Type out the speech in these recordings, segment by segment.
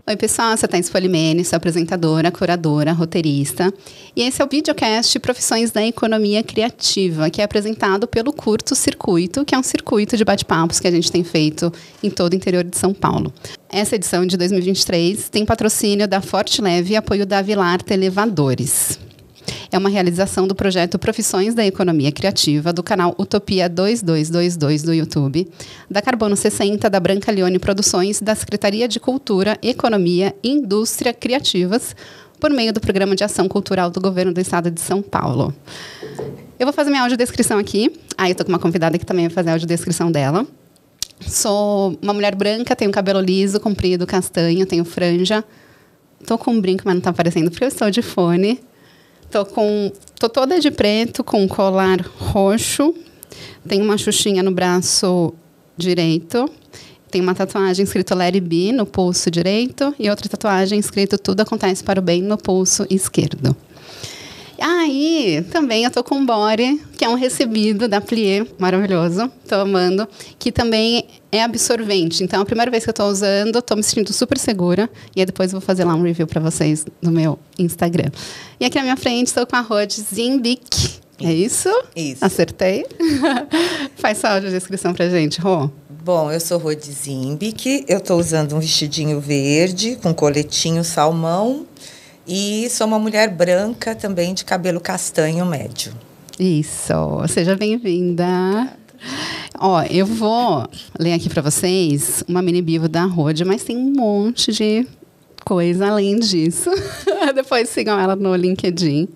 Oi, pessoal, você está em Spolimene, sou apresentadora, curadora, roteirista. E esse é o videocast Profissões da Economia Criativa, que é apresentado pelo Curto Circuito, que é um circuito de bate-papos que a gente tem feito em todo o interior de São Paulo. Essa edição de 2023 tem patrocínio da Forte Leve e apoio da Vilar Elevadores. É uma realização do projeto Profissões da Economia Criativa, do canal Utopia 2222 do YouTube, da Carbono 60, da Branca Leone Produções, da Secretaria de Cultura, Economia e Indústria Criativas, por meio do Programa de Ação Cultural do Governo do Estado de São Paulo. Eu vou fazer minha audiodescrição aqui. Eu estou com uma convidada que também vai fazer a audiodescrição dela. Sou uma mulher branca, tenho cabelo liso, comprido, castanho, tenho franja. Estou com um brinco, mas não está aparecendo porque eu estou de fone. Tô toda de preto, com um colar roxo. Tenho uma xuxinha no braço direito. Tenho uma tatuagem escrito Let It Be no pulso direito. E outra tatuagem escrito Tudo Acontece para o Bem no pulso esquerdo. Aí, também eu tô com um body, que é um recebido da Plié, maravilhoso, tô amando, que também é absorvente. Então, a primeira vez que eu tô usando, tô me sentindo super segura, e aí depois eu vou fazer lá um review para vocês no meu Instagram. E aqui na minha frente, estou com a Rod Zimbick. É isso? Isso. Acertei? Faz sua audiodescrição pra gente, Rô. Bom, eu sou Rod Zimbick, eu tô usando um vestidinho verde, com coletinho salmão, e sou uma mulher branca também, de cabelo castanho médio. Isso. Seja bem-vinda. Ó, eu vou ler aqui para vocês uma mini bio da Rod, mas tem um monte de coisa além disso. Depois sigam ela no LinkedIn.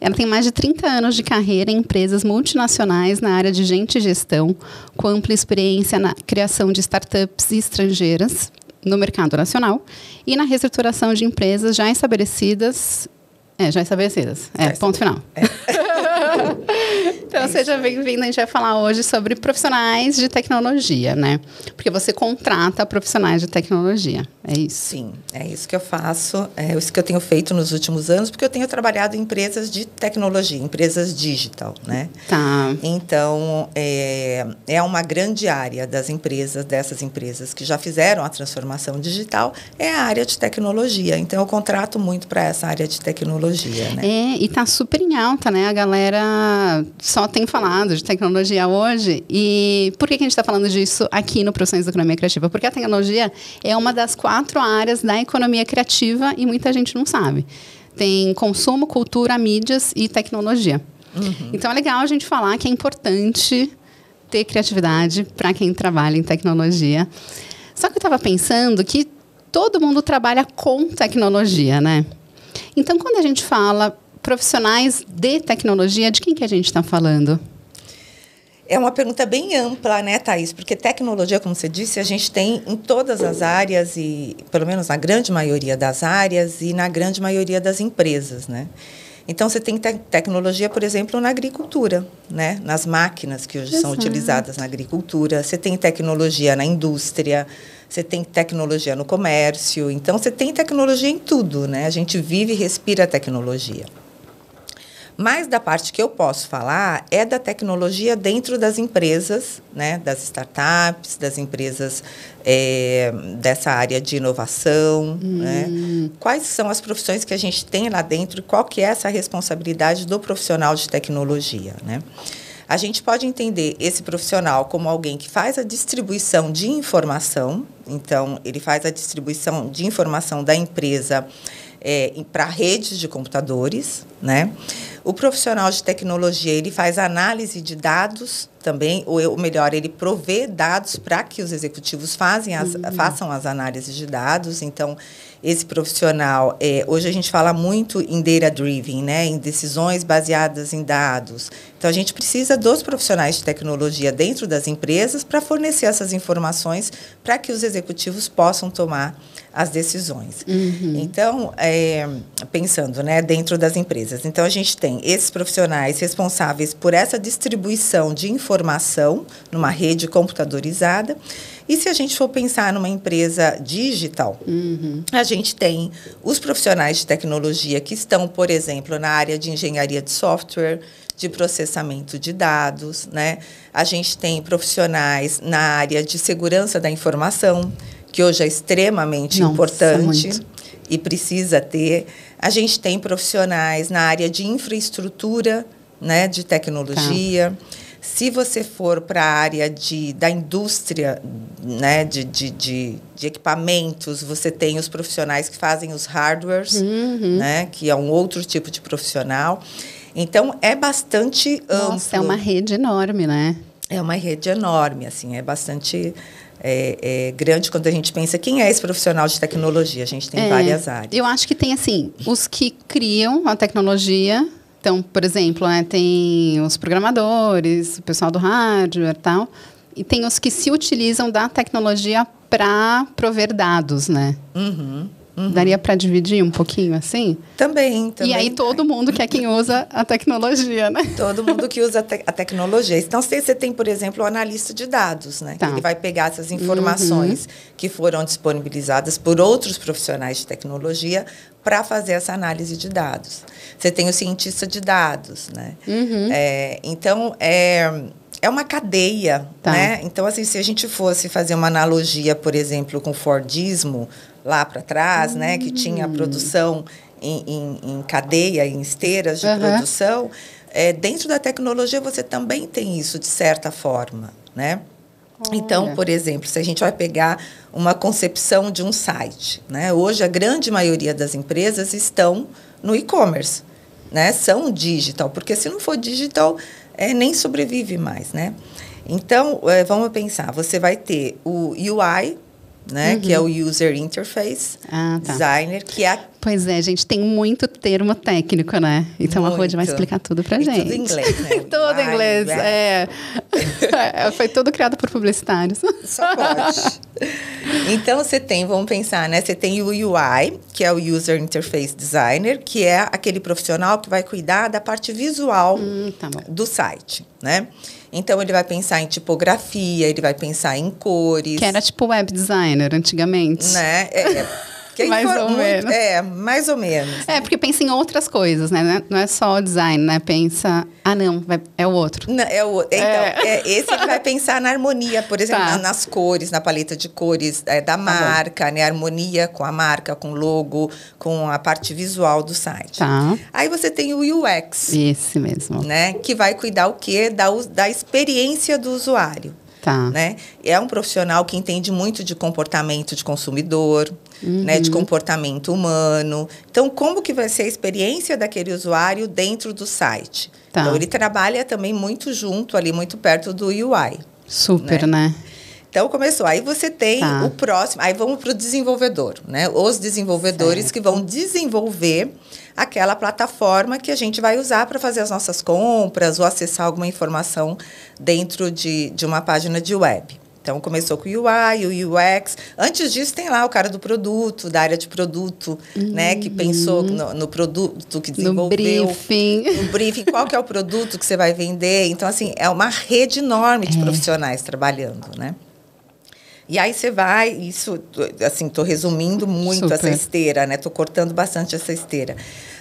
Ela tem mais de 30 anos de carreira em empresas multinacionais na área de gente e gestão, com ampla experiência na criação de startups estrangeiras no mercado nacional e na reestruturação de empresas já estabelecidas. Ponto final. Então, seja bem-vinda. A gente vai falar hoje sobre profissionais de tecnologia, né? Porque você contrata profissionais de tecnologia, é isso? Sim, é isso que eu faço, é isso que eu tenho feito nos últimos anos, porque eu tenho trabalhado em empresas de tecnologia, empresas digital, né? Tá. Então, é uma grande área dessas empresas que já fizeram a transformação digital, é a área de tecnologia. Então, eu contrato muito para essa área de tecnologia, né? E tá super em alta, né? A galera só tem falado de tecnologia hoje. E por que a gente está falando disso aqui no Profissões da Economia Criativa? Porque a tecnologia é uma das 4 áreas da economia criativa e muita gente não sabe. Tem consumo, cultura, mídias e tecnologia. Uhum. Então, é legal a gente falar que é importante ter criatividade para quem trabalha em tecnologia. Só que eu estava pensando que todo mundo trabalha com tecnologia, né? Então, quando a gente fala profissionais de tecnologia, de quem que a gente está falando? É uma pergunta bem ampla, né, Thaís? Porque tecnologia, como você disse, a gente tem em todas as áreas, e pelo menos na grande maioria das áreas e na grande maioria das empresas, né? Então, você tem tecnologia, por exemplo, na agricultura, né? Nas máquinas que hoje são utilizadas na agricultura. Você tem tecnologia na indústria, você tem tecnologia no comércio. Então, você tem tecnologia em tudo, né? A gente vive e respira tecnologia. Mas da parte que eu posso falar é da tecnologia dentro das empresas, né? Das startups, das empresas dessa área de inovação. Né? Quais são as profissões que a gente tem lá dentro e qual que é essa responsabilidade do profissional de tecnologia, né? A gente pode entender esse profissional como alguém que faz a distribuição de informação. Então, ele faz a distribuição de informação da empresa para redes de computadores, né? O profissional de tecnologia, ele faz análise de dados, também, ou melhor, ele provê dados para que os executivos façam as análises de dados. Então, esse profissional, hoje a gente fala muito em data-driven, né, em decisões baseadas em dados. Então, a gente precisa dos profissionais de tecnologia dentro das empresas para fornecer essas informações para que os executivos possam tomar as decisões. Então, pensando, né, dentro das empresas. Então, a gente tem esses profissionais responsáveis por essa distribuição de informação numa rede computadorizada. E se a gente for pensar numa empresa digital, a gente tem os profissionais de tecnologia que estão, por exemplo, na área de engenharia de software, de processamento de dados, né? A gente tem profissionais na área de segurança da informação, que hoje é extremamente importante e precisa ter. A gente tem profissionais na área de infraestrutura, né, de tecnologia. Se você for para a área da indústria, né, de equipamentos, você tem os profissionais que fazem os hardwares, né, que é um outro tipo de profissional. Então, é bastante amplo. Nossa, é uma rede enorme, né? É uma rede enorme, assim, é bastante grande quando a gente pensa quem é esse profissional de tecnologia. A gente tem várias áreas. Eu acho que tem, assim, os que criam a tecnologia. Então, por exemplo, né, tem os programadores, o pessoal do hardware e tal, e tem os que se utilizam da tecnologia para prover dados, né? Daria para dividir um pouquinho assim? Também. E aí todo mundo que é quem usa a tecnologia, né? Todo mundo que usa a tecnologia. Então, você tem, por exemplo, o analista de dados, né? Que ele vai pegar essas informações que foram disponibilizadas por outros profissionais de tecnologia para fazer essa análise de dados. Você tem o cientista de dados, né? Então, é uma cadeia, né? Então, assim, se a gente fosse fazer uma analogia, por exemplo, com o Fordismo, lá para trás, né? Que tinha a produção em cadeia, em esteiras de produção, dentro da tecnologia você também tem isso, de certa forma, né? Então, por exemplo, se a gente vai pegar uma concepção de um site, né? Hoje, a grande maioria das empresas estão no e-commerce, né? São digital, porque se não for digital, nem sobrevive mais, né? Então, vamos pensar, você vai ter o UI, né? Que é o User Interface Designer, que é... Pois é, gente, tem muito termo técnico, né? Então, a Ruth vai explicar tudo pra gente. Tudo em inglês, né? Tudo em inglês, foi tudo criado por publicitários. Só pode. Então, vamos pensar, né? Você tem o UI, que é o User Interface Designer, que é aquele profissional que vai cuidar da parte visual do site, né? Então, ele vai pensar em tipografia, ele vai pensar em cores. Que era tipo web designer, antigamente. Né? Mais ou menos. Mais ou menos. Porque pensa em outras coisas, né? Não é só o design, né? Pensa, é o outro. Não, então, esse ele vai pensar na harmonia, por exemplo, nas cores, na paleta de cores da marca, né? A harmonia com a marca, com o logo, com a parte visual do site. Aí você tem o UX. Esse mesmo. Né? Que vai cuidar o quê? Da experiência do usuário. Né? É um profissional que entende muito de comportamento de consumidor, né? De comportamento humano. Então, como que vai ser a experiência daquele usuário dentro do site? Então, ele trabalha também muito junto, ali, muito perto do UI. Super, né? Então, começou. Aí você tem o próximo. Aí vamos para o desenvolvedor, né? Os desenvolvedores que vão desenvolver aquela plataforma que a gente vai usar para fazer as nossas compras ou acessar alguma informação dentro de uma página de web. Então, começou com o UI, o UX. Antes disso, tem lá o cara do produto, da área de produto, né? Que pensou no produto, que desenvolveu. No briefing. Qual que é o produto que você vai vender? Então, assim, é uma rede enorme de profissionais trabalhando, né? E aí você vai, assim, estou resumindo muito essa esteira, né? Estou cortando bastante essa esteira.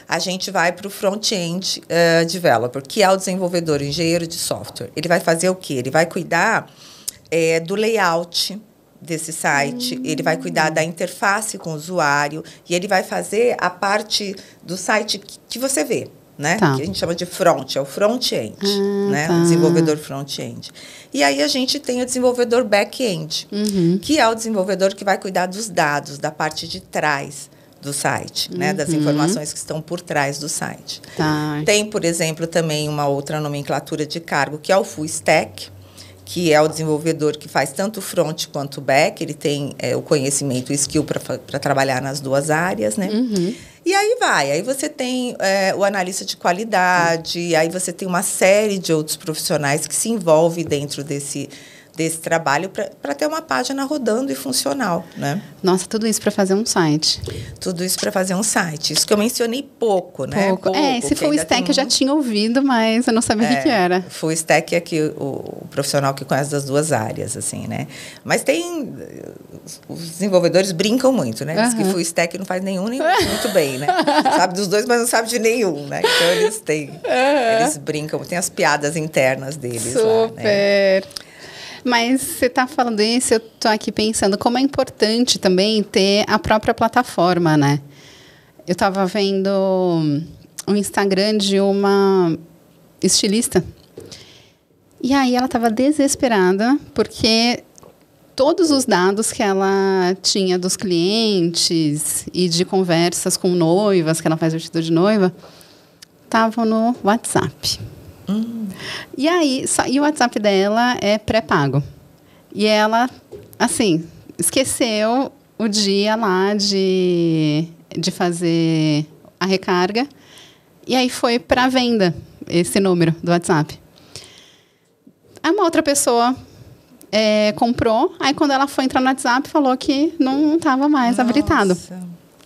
A gente vai para o front-end developer, que é o desenvolvedor, o engenheiro de software. Ele vai fazer o quê? Ele vai cuidar do layout desse site, ele vai cuidar da interface com o usuário e ele vai fazer a parte do site que você vê. Né? Que a gente chama de front, é o front-end, né? O desenvolvedor front-end. E aí a gente tem o desenvolvedor back-end, que é o desenvolvedor que vai cuidar dos dados, da parte de trás do site, né? Das informações que estão por trás do site. Tá. Tem, por exemplo, também uma outra nomenclatura de cargo, que é o full stack, que é o desenvolvedor que faz tanto o front quanto o back. Ele tem o conhecimento e skill para trabalhar nas duas áreas, né? E aí vai. Aí você tem o analista de qualidade, aí você tem uma série de outros profissionais que se envolvem dentro desse trabalho para ter uma página rodando e funcional, né? Nossa, tudo isso para fazer um site. Tudo isso para fazer um site. Isso que eu mencionei pouco, né? Pouco. Esse full stack eu já tinha ouvido, mas eu não sabia o que era. Full stack é que o profissional que conhece das duas áreas, assim, né? Mas tem... Os desenvolvedores brincam muito, né? Diz que full stack não faz nenhum nem muito bem, né? Sabe dos dois, mas não sabe de nenhum, né? Então, eles brincam. Tem as piadas internas deles lá, né? Mas você está falando isso, eu estou aqui pensando como é importante também ter a própria plataforma, né? Eu estava vendo um Instagram de uma estilista. E aí ela estava desesperada porque todos os dados que ela tinha dos clientes e de conversas com noivas, que ela faz vestido de noiva, estavam no WhatsApp. E aí, e o WhatsApp dela é pré-pago. E ela, assim, esqueceu o dia lá de fazer a recarga. E aí foi para venda esse número do WhatsApp. Aí uma outra pessoa comprou. Aí quando ela foi entrar no WhatsApp, falou que não estava mais habilitado.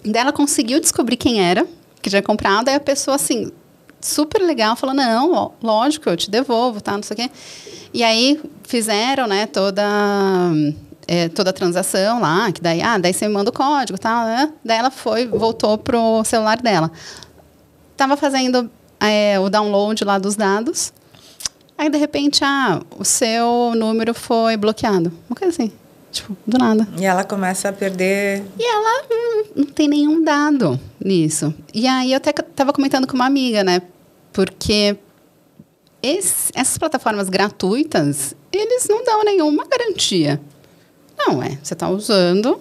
Daí ela conseguiu descobrir quem era, que já tinha comprado. Aí a pessoa, assim... super legal, falou, não, lógico, eu te devolvo, tá, não sei o quê. E aí fizeram, né, toda a transação lá, que daí você me manda o código, tal, né? Daí ela voltou pro celular dela. Tava fazendo o download lá dos dados, aí de repente, o seu número foi bloqueado. Uma coisa assim, tipo, do nada. E ela começa a perder... E ela não tem nenhum dado nisso. E aí eu até estava comentando com uma amiga, né? Porque essas plataformas gratuitas, eles não dão nenhuma garantia. Não, você está usando,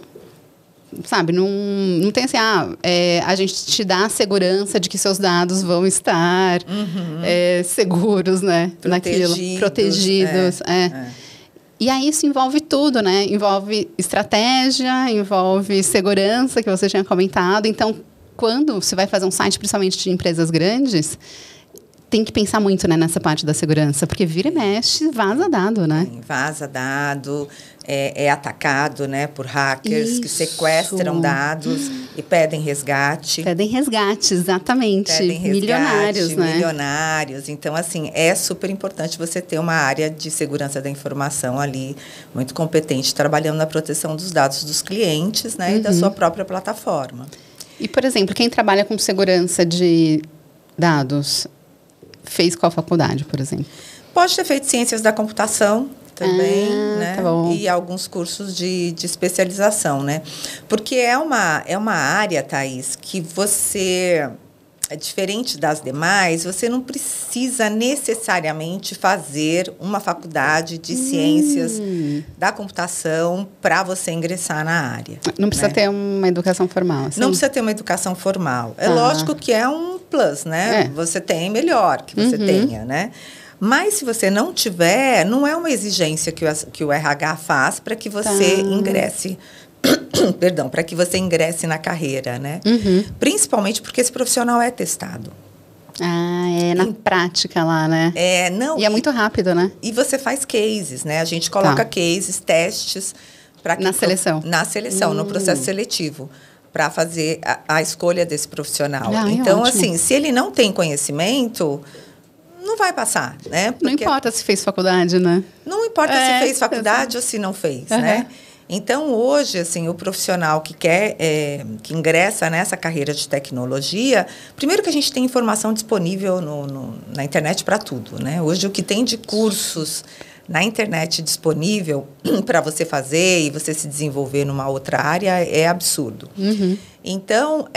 sabe? Não tem assim, a gente te dá a segurança de que seus dados vão estar seguros, né? Protegidos. E aí isso envolve tudo, né? Envolve estratégia, envolve segurança, que você tinha comentado. Então, quando você vai fazer um site, principalmente de empresas grandes, tem que pensar muito, né, nessa parte da segurança, porque vira e mexe, vaza dado, né? Vaza dado, é atacado, né, por hackers que sequestram dados e pedem resgate. Pedem resgate, exatamente. Milionários, né? Milionários. Então, assim, é super importante você ter uma área de segurança da informação ali, muito competente, trabalhando na proteção dos dados dos clientes, né, e da sua própria plataforma. E, por exemplo, quem trabalha com segurança de dados... fez qual faculdade, por exemplo? Pode ter feito ciências da computação também, né? Tá bom. E alguns cursos de especialização, né? Porque é uma área, Thaís, que você... diferente das demais, você não precisa necessariamente fazer uma faculdade de ciências da computação para você ingressar na área. Não precisa ter uma educação formal, assim? Não precisa ter uma educação formal. É lógico que é um plus, né? Você tem, melhor que você tenha, né? Mas se você não tiver, não é uma exigência que o RH faz para que você ingresse... Perdão, para que você ingresse na carreira, né? Principalmente porque esse profissional é testado. Na prática lá, né? E é muito rápido, né? E você faz cases, né? A gente coloca cases, testes... Na seleção? Na seleção, no processo seletivo, para fazer a escolha desse profissional. Então, ótimo. assim, se ele não tem conhecimento... não vai passar, né? Não importa se fez faculdade, né? Não importa se fez faculdade ou se não fez, né? Então, hoje, assim, o profissional que quer, que ingressa nessa carreira de tecnologia, primeiro que a gente tem informação disponível na internet para tudo, né? Hoje, o que tem de cursos na internet disponível para você fazer e você se desenvolver numa outra área é absurdo. Então,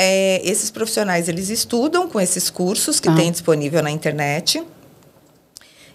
esses profissionais, eles estudam com esses cursos que tem disponível na internet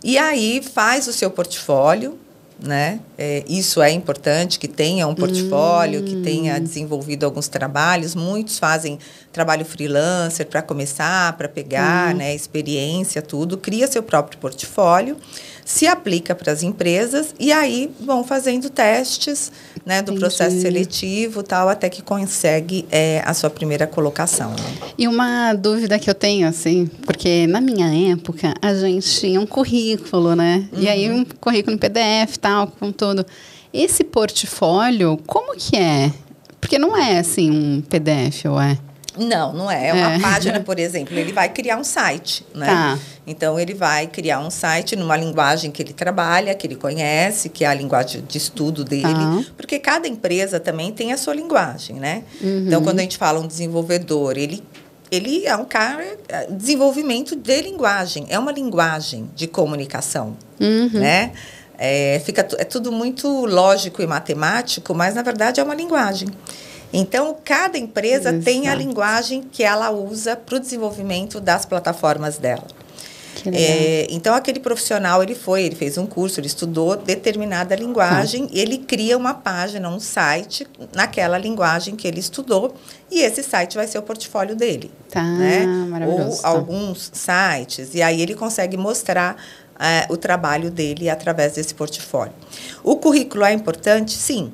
e aí faz o seu portfólio, né? Isso é importante, que tenha um portfólio, que tenha desenvolvido alguns trabalhos. Muitos fazem trabalho freelancer para começar, para pegar, né, experiência, tudo. Cria seu próprio portfólio, se aplica para as empresas e aí vão fazendo testes, né, do processo seletivo, tal, até que consegue a sua primeira colocação. Né? E uma dúvida que eu tenho, assim, porque na minha época a gente tinha um currículo, né? E aí um currículo em PDF, tal, com tudo. Esse portfólio, como que é? Porque não é, assim, um PDF, ou é? Não é. É uma página, por exemplo, ele vai criar um site, né? Tá. Então, ele vai criar um site numa linguagem que ele trabalha, que ele conhece, que é a linguagem de estudo dele, porque cada empresa também tem a sua linguagem, né? Então, quando a gente fala um desenvolvedor, ele é um cara, desenvolvimento de linguagem, é uma linguagem de comunicação, né? É tudo muito lógico e matemático, mas, na verdade, é uma linguagem. Então, cada empresa tem a linguagem que ela usa para o desenvolvimento das plataformas dela. Então, aquele profissional, ele fez um curso, ele estudou determinada linguagem, ele cria uma página, um site naquela linguagem que ele estudou, e esse site vai ser o portfólio dele. Né? Maravilhoso. Ou alguns sites, e aí ele consegue mostrar o trabalho dele através desse portfólio. O currículo é importante? Sim.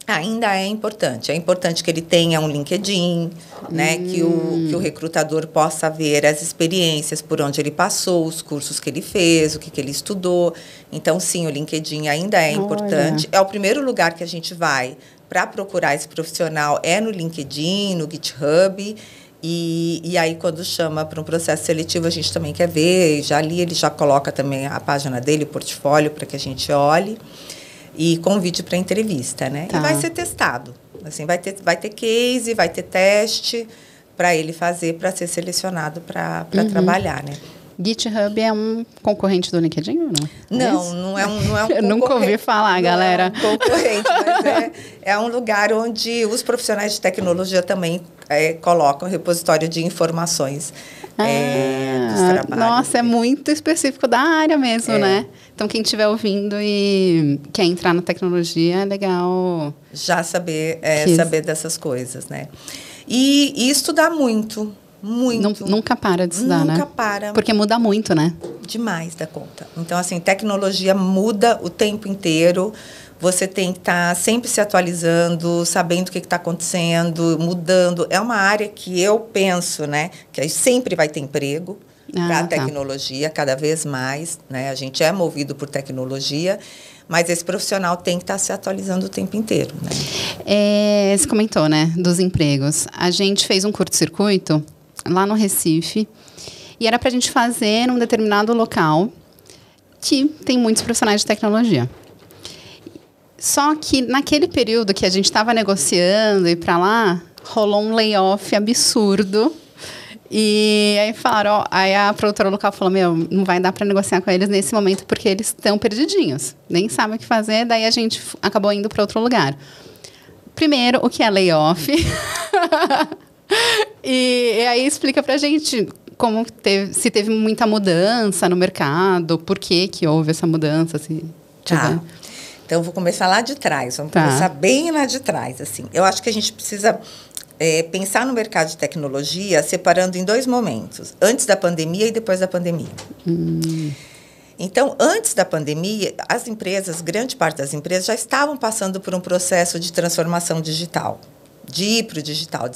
Ainda é importante. É importante que ele tenha um LinkedIn, né? Que o recrutador possa ver as experiências, por onde ele passou, os cursos que ele fez, o que ele estudou. Então, sim, o LinkedIn ainda é importante. É o primeiro lugar que a gente vai para procurar esse profissional, é no LinkedIn, no GitHub. E aí, quando chama para um processo seletivo, a gente também quer ver. Já ali, ele já coloca também a página dele, o portfólio, para que a gente olhe. E convite para entrevista, né? E vai ser testado. Assim, vai ter case, vai ter teste para ele fazer, para ser selecionado para trabalhar, né? GitHub é um concorrente do LinkedIn ou não? Não é um concorrente. Eu nunca ouvi falar, galera. Não é um concorrente, mas é um lugar onde os profissionais de tecnologia também colocam repositório de informações dos trabalhos. Nossa, é muito específico da área mesmo, né? Então, quem estiver ouvindo e quer entrar na tecnologia, é legal... Já saber dessas coisas, né? E estudar muito. Nunca para de estudar, né? Nunca para. Porque muda muito, né? Demais da conta. Então, assim, tecnologia muda o tempo inteiro. Você tem que estar sempre se atualizando, sabendo o que está acontecendo, mudando. É uma área que eu penso, né? Que sempre vai ter emprego para a tecnologia, cada vez mais, né? A gente é movido por tecnologia, mas esse profissional tem que estar se atualizando o tempo inteiro, né? Você comentou, né? Dos empregos. A gente fez um curto-circuito lá no Recife, e era para a gente fazer num determinado local que tem muitos profissionais de tecnologia. Só que naquele período que a gente estava negociando e para lá, rolou um layoff absurdo. E aí falaram, aí a produtora local falou, não vai dar para negociar com eles nesse momento porque eles estão perdidinhos, nem sabem o que fazer, daí a gente acabou indo para outro lugar. Primeiro, o que é layoff? E aí explica pra gente como se teve muita mudança no mercado, por que houve essa mudança, se tiver. Então, eu vou começar lá de trás, vamos começar bem lá de trás. Assim. Eu acho que a gente precisa pensar no mercado de tecnologia separando em dois momentos, antes da pandemia e depois da pandemia. Então, antes da pandemia, as empresas, grande parte das empresas, já estavam passando por um processo de transformação digital. De ir para o digital,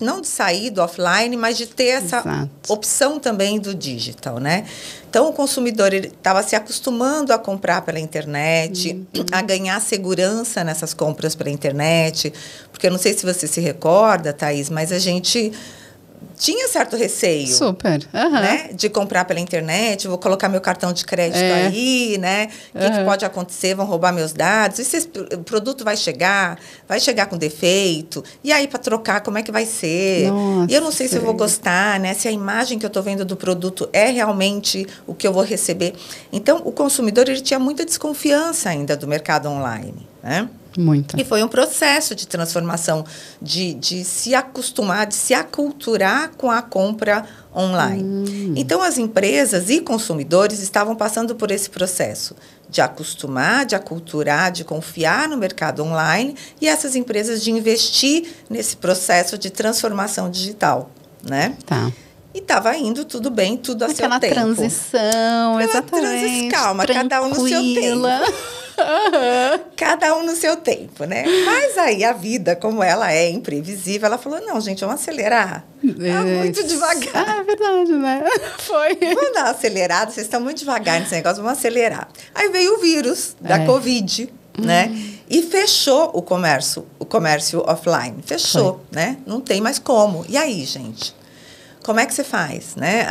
não de sair do offline, mas de ter essa opção também do digital, né? Então, o consumidor estava se acostumando a comprar pela internet, a ganhar segurança nessas compras pela internet, porque eu não sei se você se recorda, Thaís, mas a gente tinha certo receio. Super. Né? De comprar pela internet, vou colocar meu cartão de crédito aí, né? O que pode acontecer? Vão roubar meus dados? E se esse produto vai chegar com defeito? E aí, para trocar, como é que vai ser? Nossa. E eu não sei se eu vou gostar, né? Se a imagem que eu estou vendo do produto é realmente o que eu vou receber. Então, o consumidor ele tinha muita desconfiança ainda do mercado online, né? Muito. E foi um processo de transformação, de se acostumar, de se aculturar com a compra online. Então, as empresas e consumidores estavam passando por esse processo de acostumar, de aculturar, de confiar no mercado online e essas empresas de investir nesse processo de transformação digital, né? Tá. E estava indo tudo bem, tudo a seu tempo. Aquela transição, exatamente. Calma, cada um no seu tempo. Cada um no seu tempo, né? Mas aí a vida, como ela é imprevisível, ela falou, não, gente, vamos acelerar. Tá muito devagar. Ah, é verdade, né? Foi. Vamos dar uma acelerada, vocês estão muito devagar nesse negócio, vamos acelerar. Aí veio o vírus da Covid, né? E fechou o comércio offline. Fechou, né? Não tem mais como. E aí, gente? Como é que você faz, né?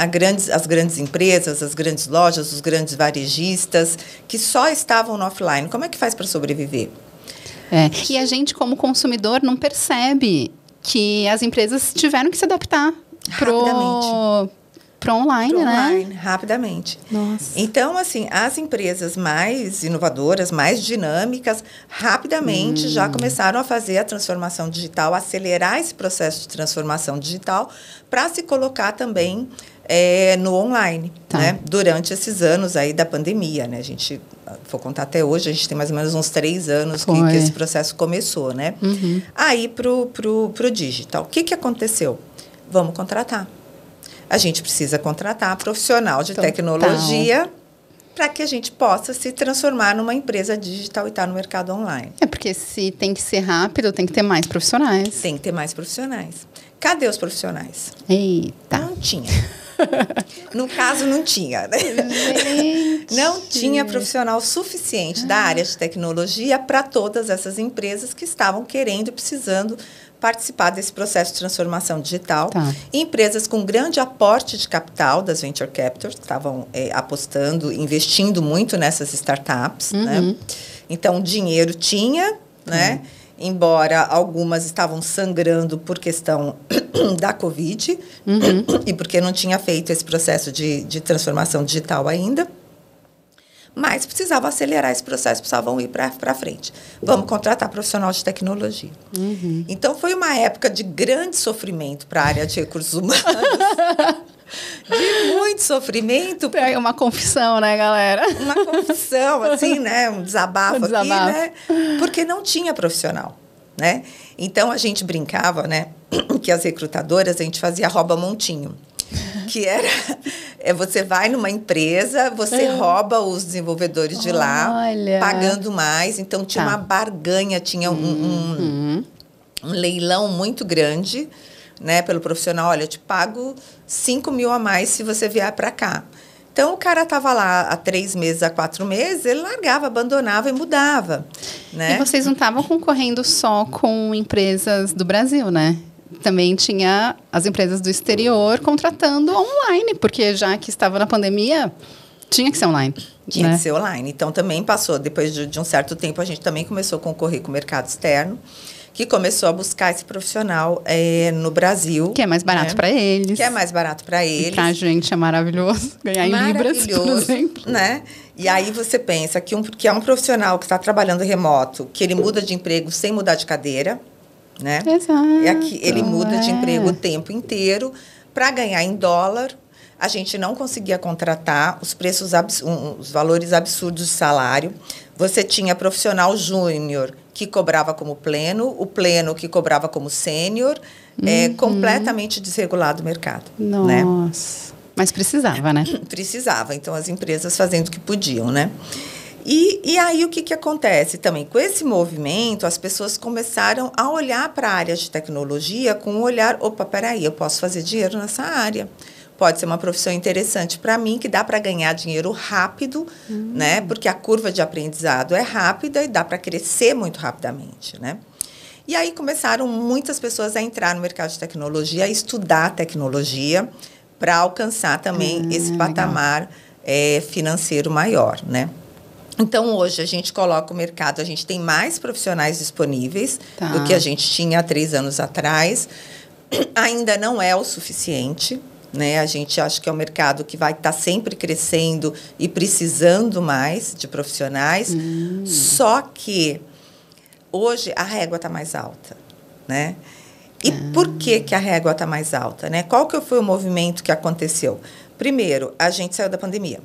As grandes empresas, as grandes lojas, os grandes varejistas que só estavam no offline, como é que faz para sobreviver? E a gente, como consumidor, não percebe que as empresas tiveram que se adaptar para online, né? Rapidamente. Nossa. Então, assim, as empresas mais inovadoras, mais dinâmicas, rapidamente já começaram a fazer a transformação digital, acelerar esse processo de transformação digital para se colocar também no online, né? Durante esses anos aí da pandemia, né? A gente, vou contar até hoje, a gente tem mais ou menos uns 3 anos que esse processo começou, né? Aí, pro digital. O que aconteceu? Vamos contratar. A gente precisa contratar profissional de tecnologia para que a gente possa se transformar numa empresa digital e estar no mercado online. Porque se tem que ser rápido, tem que ter mais profissionais. Tem que ter mais profissionais. Cadê os profissionais? Eita. Não tinha. No caso, não tinha, né? Gente. Não tinha profissional suficiente da área de tecnologia para todas essas empresas que estavam querendo e precisando participar desse processo de transformação digital. Empresas com grande aporte de capital das venture capitals estavam apostando, investindo muito nessas startups, né? Então, dinheiro tinha, né? Embora algumas estavam sangrando por questão da Covid e porque não tinha feito esse processo de transformação digital ainda. Mas precisavam acelerar esse processo, precisavam ir para frente. Vamos contratar profissional de tecnologia. Então, foi uma época de grande sofrimento para a área de recursos humanos. De muito sofrimento. É uma confissão, né, galera? Uma confissão, assim, né? Um desabafo aqui, né? Porque não tinha profissional, né? Então, a gente brincava, né? Que as recrutadoras, a gente fazia rouba-montinho. Que era, você vai numa empresa, você rouba os desenvolvedores de lá, pagando mais. Então, tinha uma barganha, tinha um leilão muito grande, né, pelo profissional. Olha, eu te pago 5 mil a mais se você vier para cá. Então, o cara estava lá há 3 meses, há 4 meses, ele largava, abandonava e mudava, né? E vocês não estavam concorrendo só com empresas do Brasil, né? Também tinha as empresas do exterior contratando online, porque já que estava na pandemia, tinha que ser online. Tinha que ser online. Então, também passou, depois de um certo tempo, a gente também começou a concorrer com o mercado externo, que começou a buscar esse profissional no Brasil. Que é mais barato para eles. Que é mais barato para eles. E para a gente é maravilhoso ganhar em libras, por exemplo. Né? E aí você pensa que é um profissional que está trabalhando remoto, que ele muda de emprego sem mudar de cadeira, né? Exato. Ele muda de emprego o tempo inteiro para ganhar em dólar. A gente não conseguia contratar os valores absurdos de salário. Você tinha profissional júnior que cobrava como pleno, o pleno que cobrava como sênior, completamente desregulado o mercado. Nossa. Né? Mas precisava, né? Precisava. Então, as empresas fazendo o que podiam, né? E aí, o que acontece também? Com esse movimento, as pessoas começaram a olhar para a área de tecnologia com um olhar, opa, peraí, eu posso fazer dinheiro nessa área. Pode ser uma profissão interessante para mim, que dá para ganhar dinheiro rápido, né? Porque a curva de aprendizado é rápida e dá para crescer muito rapidamente, né? E aí começaram muitas pessoas a entrar no mercado de tecnologia, a estudar tecnologia, para alcançar também esse patamar financeiro maior, né? Então, hoje, a gente coloca o mercado, a gente tem mais profissionais disponíveis do que a gente tinha há 3 anos atrás. Ainda não é o suficiente, né? A gente acha que é um mercado que vai estar sempre crescendo e precisando mais de profissionais. Só que hoje a régua está mais alta, né? E por que a régua está mais alta, né? Qual que foi o movimento que aconteceu? Primeiro, a gente saiu da pandemia.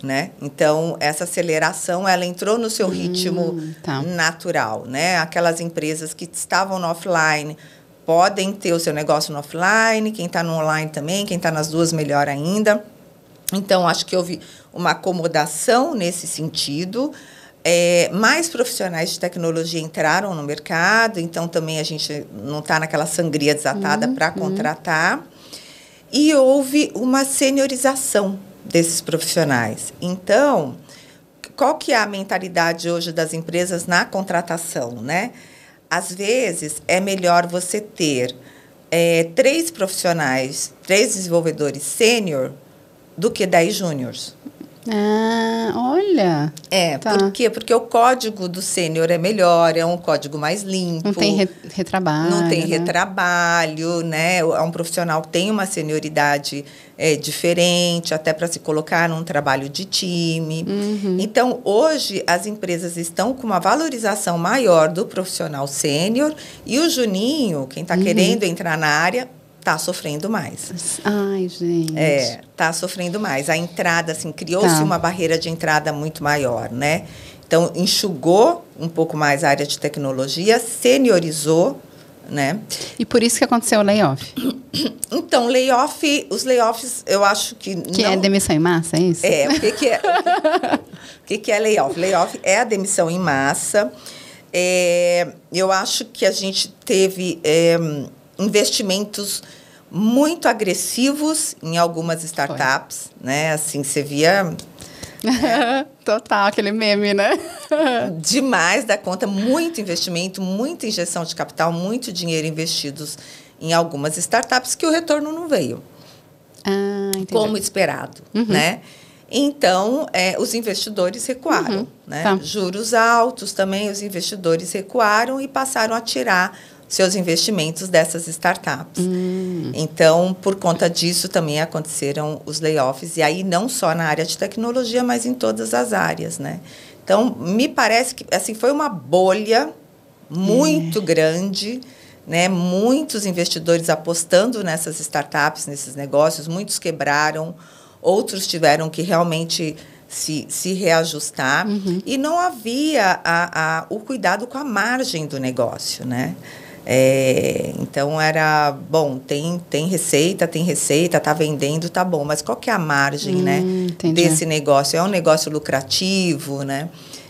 né? Então, essa aceleração, ela entrou no seu ritmo natural, né? Aquelas empresas que estavam no offline podem ter o seu negócio no offline, quem está no online também, quem está nas duas, melhor ainda. Então, acho que houve uma acomodação nesse sentido. Mais profissionais de tecnologia entraram no mercado, então também a gente não está naquela sangria desatada para contratar. E houve uma seniorização desses profissionais. Então, qual que é a mentalidade hoje das empresas na contratação, né? Às vezes, é melhor você ter 3 profissionais, 3 desenvolvedores sênior do que 10 júniors. Ah, olha. Por quê? Porque o código do sênior é melhor, é um código mais limpo. Não tem retrabalho. Não tem retrabalho, né? É um profissional que tem uma senioridade diferente, até para se colocar num trabalho de time. Então, hoje, as empresas estão com uma valorização maior do profissional sênior e o juninho, quem está querendo entrar na área, está sofrendo mais. Ai, gente. Está sofrendo mais. A entrada, assim, criou-se uma barreira de entrada muito maior, né? Então, enxugou um pouco mais a área de tecnologia, seniorizou, né? E por isso que aconteceu o layoff? Então, os layoffs, eu acho que não... é demissão em massa, é isso? O que é layoff? Layoff é a demissão em massa. Eu acho que a gente teve... investimentos muito agressivos em algumas startups, né? Assim, você via... Total, aquele meme, né? Demais da conta, muito investimento, muita injeção de capital, muito dinheiro investidos em algumas startups que o retorno não veio. Como esperado, né? Então, os investidores recuaram, né? Juros altos também, os investidores recuaram e passaram a tirar seus investimentos dessas startups. Então, por conta disso, também aconteceram os layoffs, e aí não só na área de tecnologia, mas em todas as áreas, né? Então, me parece que assim, foi uma bolha muito grande, né? Muitos investidores apostando nessas startups, nesses negócios, muitos quebraram, outros tiveram que realmente se reajustar, e não havia o cuidado com a margem do negócio, né? Então, era, bom, tem receita, está vendendo, tá bom, mas qual que é a margem, né, desse negócio? É um negócio lucrativo, né?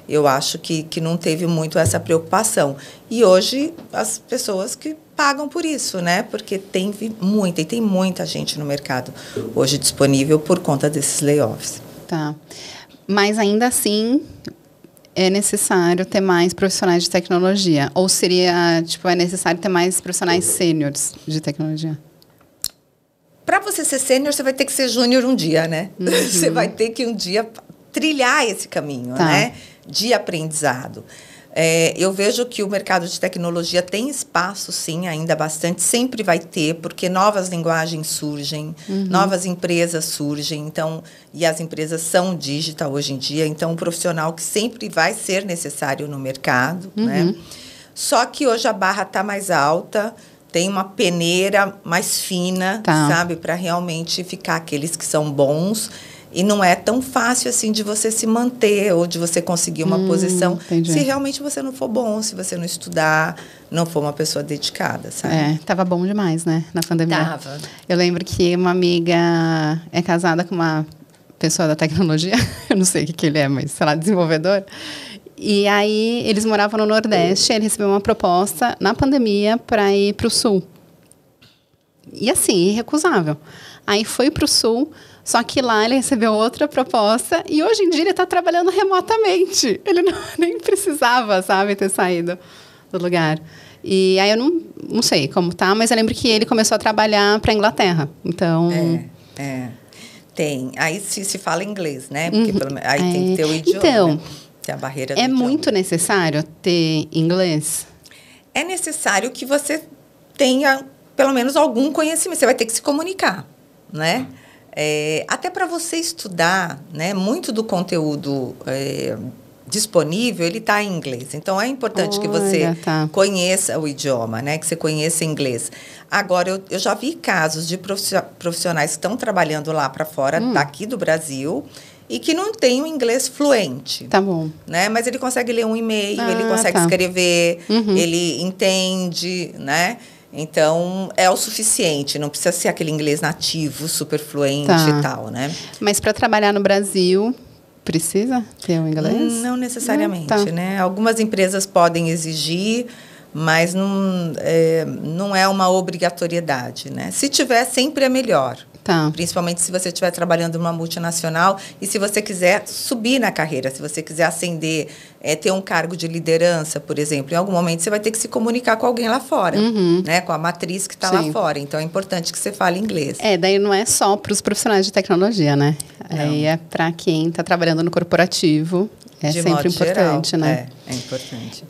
Eu acho que não teve muito essa preocupação. E hoje, as pessoas que pagam por isso, né? Porque tem muita gente no mercado hoje disponível por conta desses layoffs. Tá. Mas, ainda assim... é necessário ter mais profissionais de tecnologia? Ou seria, é necessário ter mais profissionais sêniores de tecnologia? Para você ser sênior, você vai ter que ser júnior um dia, né? Você vai ter que um dia trilhar esse caminho, né? De aprendizado. Eu vejo que o mercado de tecnologia tem espaço, sim, ainda bastante. Sempre vai ter, porque novas linguagens surgem, novas empresas surgem. Então, e as empresas são digital hoje em dia. Então, um profissional que sempre vai ser necessário no mercado, né? Só que hoje a barra está mais alta, tem uma peneira mais fina, sabe? Para realmente ficar aqueles que são bons. E não é tão fácil assim de você se manter ou de você conseguir uma posição se realmente você não for bom, se você não estudar, não for uma pessoa dedicada, sabe? Tava bom demais, né, na pandemia. Tava. Eu lembro que uma amiga é casada com uma pessoa da tecnologia, eu não sei o que ele é, mas, sei lá, desenvolvedor. E aí, eles moravam no Nordeste, ele recebeu uma proposta na pandemia para ir para o Sul. E assim, irrecusável. Aí foi para o Sul, só que lá ele recebeu outra proposta e hoje em dia ele está trabalhando remotamente. Ele nem precisava, sabe, ter saído do lugar. E aí eu não sei como tá, mas eu lembro que ele começou a trabalhar para a Inglaterra. Então... Tem. Aí se fala inglês, né? Porque aí tem que ter o idioma. Então, né? Tem a barreira do é idioma. muito necessário ter inglês? É necessário que você tenha, pelo menos, algum conhecimento. Você vai ter que se comunicar, né? Até para você estudar, né? Muito do conteúdo disponível, ele está em inglês. Então, é importante que você conheça o idioma, né? Que você conheça inglês. Agora, eu já vi casos de profissionais que estão trabalhando lá para fora, daqui do Brasil, e que não tem um inglês fluente. Tá bom. Né? Mas ele consegue ler um e-mail, ele consegue escrever, ele entende, né? Então, é o suficiente, não precisa ser aquele inglês nativo, super fluente e tal, né? Mas para trabalhar no Brasil, precisa ter um inglês? Não necessariamente, né? Algumas empresas podem exigir, mas não é uma obrigatoriedade, né? Se tiver, sempre é melhor. Tá. Principalmente se você estiver trabalhando numa multinacional e se você quiser subir na carreira, se você quiser ascender, ter um cargo de liderança, por exemplo, em algum momento você vai ter que se comunicar com alguém lá fora, né? Com a matriz que está lá fora. Então, é importante que você fale inglês. Daí não é só para os profissionais de tecnologia, né? Aí é para quem está trabalhando no corporativo. É de sempre importante, geral, né? É importante.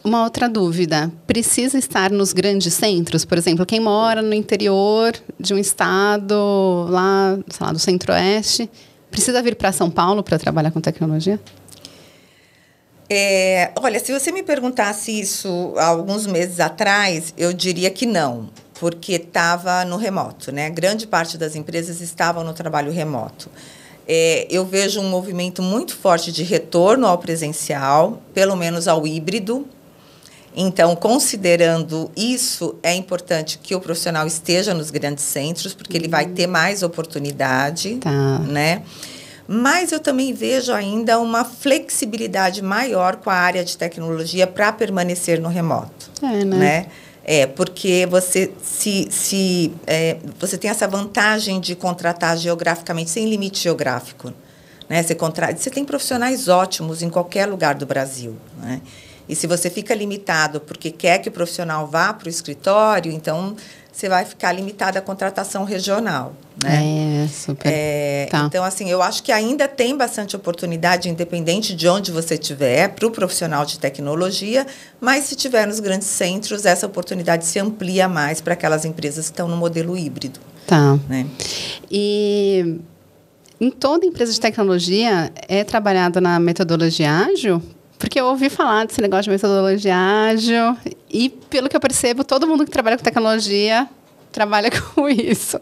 Uma outra dúvida. Precisa estar nos grandes centros? Por exemplo, quem mora no interior de um estado, lá, sei lá, do Centro-Oeste, precisa vir para São Paulo para trabalhar com tecnologia? Olha, se você me perguntasse isso há alguns meses atrás, eu diria que não, porque estava no remoto, né? Grande parte das empresas estavam no trabalho remoto. Eu vejo um movimento muito forte de retorno ao presencial, pelo menos ao híbrido. Então, considerando isso, é importante que o profissional esteja nos grandes centros, porque ele vai ter mais oportunidade, né? Mas eu também vejo ainda uma flexibilidade maior com a área de tecnologia para permanecer no remoto, né? Porque você você tem essa vantagem de contratar geograficamente, sem limite geográfico, né? Você tem profissionais ótimos em qualquer lugar do Brasil, né? E se você fica limitado porque quer que o profissional vá para o escritório, então você vai ficar limitado à contratação regional, né? Super. Então, assim, eu acho que ainda tem bastante oportunidade, independente de onde você estiver, para o profissional de tecnologia, mas se estiver nos grandes centros, essa oportunidade se amplia mais para aquelas empresas que estão no modelo híbrido. Né? E em toda empresa de tecnologia é trabalhado na metodologia ágil? Porque eu ouvi falar desse negócio de metodologia ágil e, pelo que eu percebo, todo mundo que trabalha com tecnologia trabalha com isso.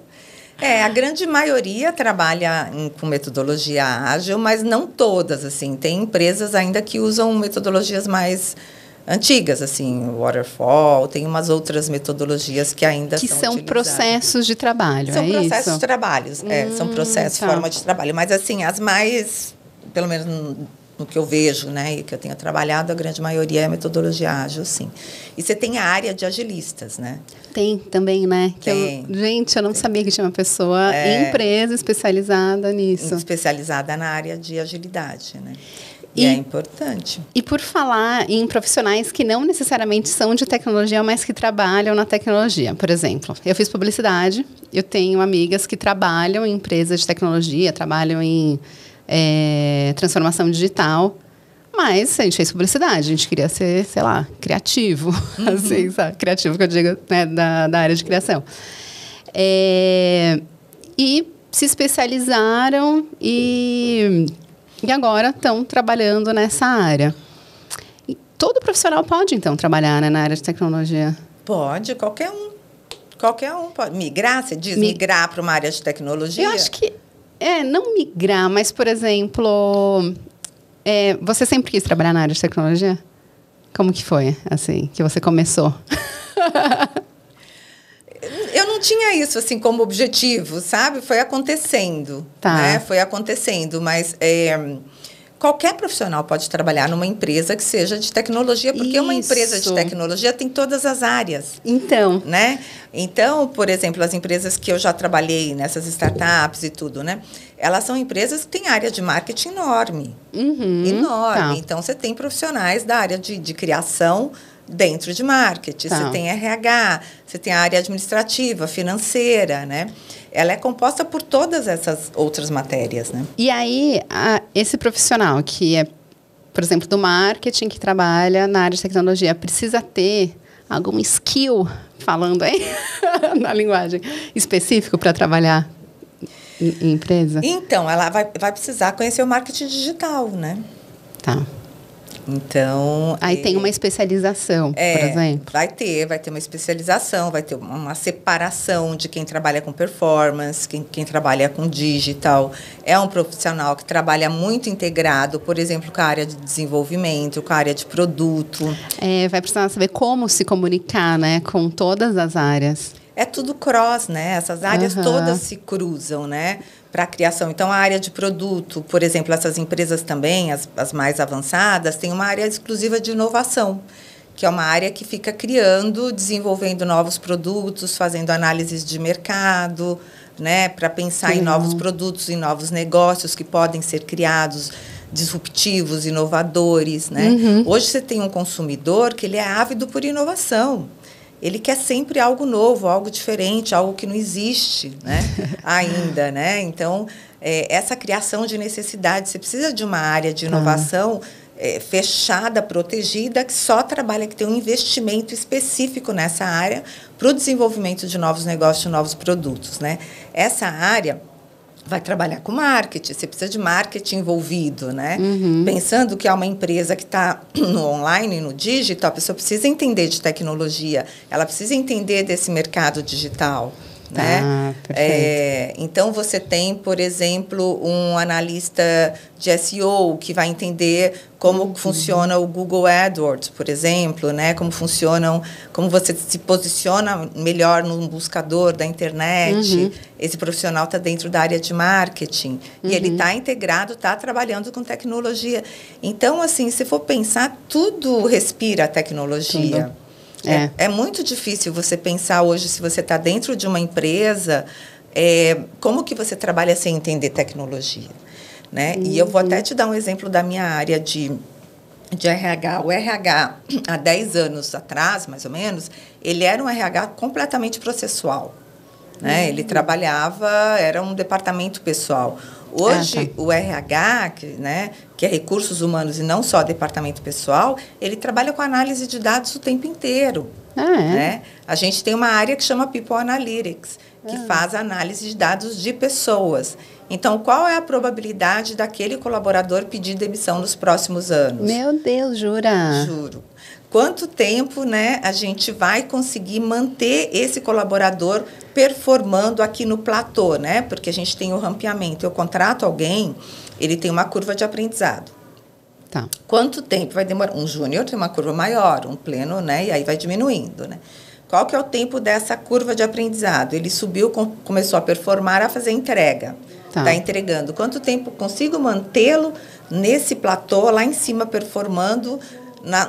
A grande maioria trabalha com metodologia ágil, mas não todas, assim. Tem empresas ainda que usam metodologias mais antigas, assim, waterfall, tem umas outras metodologias que ainda que são utilizadas. Processos de trabalho, são processos isso? de trabalho, são processos, forma de trabalho. Mas, assim, as mais, pelo menos no que eu vejo, né, e que eu tenho trabalhado, a grande maioria é metodologia ágil, sim. E você tem a área de agilistas, né? Tem também, né? Gente, eu não sabia que tinha uma pessoa em empresa especializada nisso. Especializada na área de agilidade, né? E é importante. E por falar em profissionais que não necessariamente são de tecnologia, mas que trabalham na tecnologia. Por exemplo, eu fiz publicidade, eu tenho amigas que trabalham em empresas de tecnologia, trabalham em transformação digital, mas a gente fez publicidade, a gente queria ser, sei lá, criativo, assim, sabe? Criativo que eu digo, né, da área de criação. E se especializaram e agora estão trabalhando nessa área. E todo profissional pode, então, trabalhar, né, na área de tecnologia? Pode, qualquer um. Qualquer um pode. Migrar, você diz migrar para uma área de tecnologia? Eu acho que não migrar, mas, por exemplo, você sempre quis trabalhar na área de tecnologia? Como que foi, assim, que você começou? Eu não tinha isso, assim, como objetivo, sabe? Foi acontecendo, né? Foi acontecendo, mas qualquer profissional pode trabalhar numa empresa que seja de tecnologia, porque uma empresa de tecnologia tem todas as áreas. Então. Né? Então, por exemplo, as empresas que eu já trabalhei nessas startups e tudo, né? Elas são empresas que têm área de marketing enorme. Enorme. Então, você tem profissionais da área de criação dentro de marketing. Você tem RH, você tem a área administrativa, financeira, né? Ela é composta por todas essas outras matérias, né? E aí, esse profissional que é, por exemplo, do marketing, que trabalha na área de tecnologia, precisa ter algum skill, falando aí na linguagem, específico para trabalhar em empresa? Então, ela vai precisar conhecer o marketing digital, né? Então... Aí tem uma especialização, por exemplo? Vai ter uma especialização, vai ter uma separação de quem trabalha com performance, quem trabalha com digital. É um profissional que trabalha muito integrado, por exemplo, com a área de desenvolvimento, com a área de produto. Vai precisar saber como se comunicar, né, com todas as áreas. É tudo cross, né? Essas áreas todas se cruzam, né? Para a criação. Então, a área de produto, por exemplo, essas empresas também, as mais avançadas, têm uma área exclusiva de inovação, que é uma área que fica criando, desenvolvendo novos produtos, fazendo análises de mercado, né? Para pensar em novos produtos, em novos negócios que podem ser criados, disruptivos, inovadores, né? Hoje você tem um consumidor que ele é ávido por inovação. Ele quer sempre algo novo, algo diferente, algo que não existe, né? ainda, né? Então, essa criação de necessidade, você precisa de uma área de inovação fechada, protegida, que só trabalha, que tem um investimento específico nessa área para o desenvolvimento de novos negócios, de novos produtos, né? Essa área vai trabalhar com marketing, você precisa de marketing envolvido, né? Pensando que é uma empresa que está no online, no digital, a pessoa precisa entender de tecnologia, ela precisa entender desse mercado digital, né? Então, você tem, por exemplo, um analista de SEO que vai entender como funciona o Google AdWords, por exemplo, né? Como você se posiciona melhor no buscador da internet. Esse profissional está dentro da área de marketing e ele está integrado, está trabalhando com tecnologia. Então, assim, se for pensar, tudo respira tecnologia. É muito difícil você pensar hoje, se você está dentro de uma empresa, como que você trabalha sem entender tecnologia, né? E eu vou até te dar um exemplo da minha área de RH. O RH, há 10 anos atrás, mais ou menos, ele era um RH completamente processual, né? Ele trabalhava, era um departamento pessoal. Hoje, o RH, que é recursos humanos e não só departamento pessoal, ele trabalha com análise de dados o tempo inteiro. Né? A gente tem uma área que chama People Analytics, que faz análise de dados de pessoas. Então, qual é a probabilidade daquele colaborador pedir demissão nos próximos anos? Meu Deus, jura? Juro. Quanto tempo, né, a gente vai conseguir manter esse colaborador performando aqui no platô, né? Porque a gente tem o rampeamento. Eu contrato alguém, ele tem uma curva de aprendizado. Tá. Quanto tempo vai demorar? Um júnior tem uma curva maior, um pleno, né? E aí vai diminuindo, né? Qual que é o tempo dessa curva de aprendizado? Ele subiu, começou a performar, a fazer entrega. Está entregando. Quanto tempo consigo mantê-lo nesse platô, lá em cima, performando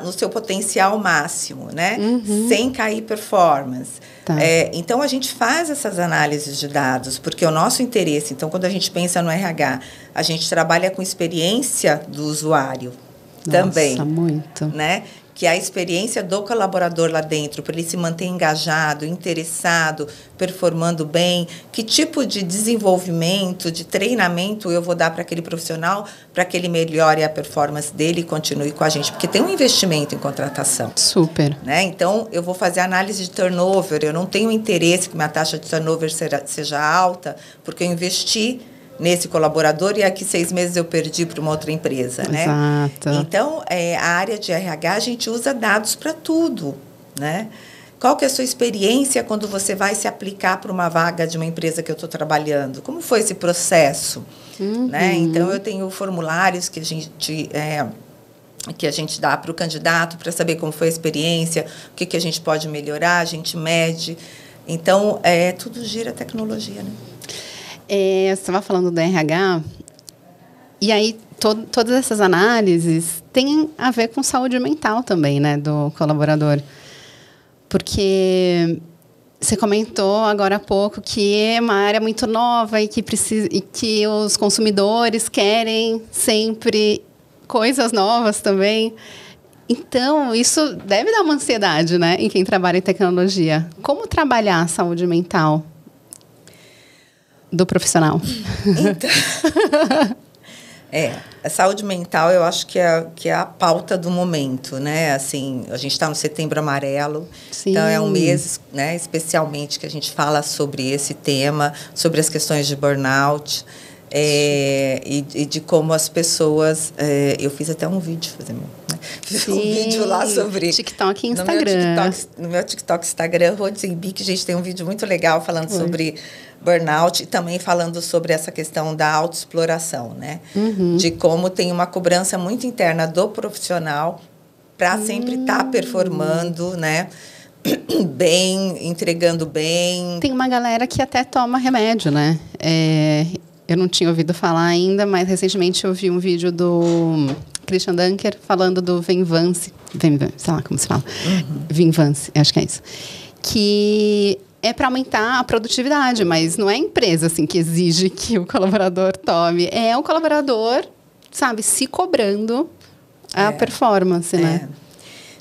no seu potencial máximo, né? Sem cair performance. Então, a gente faz essas análises de dados, porque o nosso interesse... Então, quando a gente pensa no RH, a gente trabalha com experiência do usuário também. Nossa, muito. Né? Que é a experiência do colaborador lá dentro, para ele se manter engajado, interessado, performando bem. Que tipo de desenvolvimento, de treinamento eu vou dar para aquele profissional, para que ele melhore a performance dele e continue com a gente? Porque tem um investimento em contratação. Super. Né? Então, eu vou fazer análise de turnover. Eu não tenho interesse que minha taxa de turnover seja alta, porque eu investi nesse colaborador e aqui 6 meses eu perdi para uma outra empresa, né? Exato. Então, a área de RH, a gente usa dados para tudo, né? Qual que é a sua experiência quando você vai se aplicar para uma vaga de uma empresa que eu estou trabalhando? Como foi esse processo? Né? Então, eu tenho formulários que a gente dá para o candidato para saber como foi a experiência, o que a gente pode melhorar, a gente mede. Então, tudo gira tecnologia, né? Você estava falando do RH, e aí todas essas análises têm a ver com saúde mental também, né, do colaborador. Porque você comentou agora há pouco que é uma área muito nova e que os consumidores querem sempre coisas novas também. Então, isso deve dar uma ansiedade, né, em quem trabalha em tecnologia. Como trabalhar a saúde mental do profissional? Então, a saúde mental eu acho que é a pauta do momento, né? Assim, a gente está no Setembro Amarelo, Sim. Então é um mês, né, especialmente que a gente fala sobre esse tema, sobre as questões de burnout e de como as pessoas... eu fiz até um vídeo, Fiz um vídeo lá sobre... TikTok e Instagram. No meu TikTok e Instagram, Rodzimbi, que a gente tem um vídeo muito legal falando sobre burnout e também falando sobre essa questão da autoexploração, né? De como tem uma cobrança muito interna do profissional para sempre estar performando, né? Bem, entregando bem. Tem uma galera que até toma remédio, né? Eu não tinha ouvido falar ainda, mas recentemente eu vi um vídeo do Christian Dunker falando do Venvance, sei lá como se fala, Venvance, acho que é isso, que é para aumentar a produtividade, mas não é a empresa assim, que exige que o colaborador tome, é o colaborador, sabe, se cobrando a performance, né?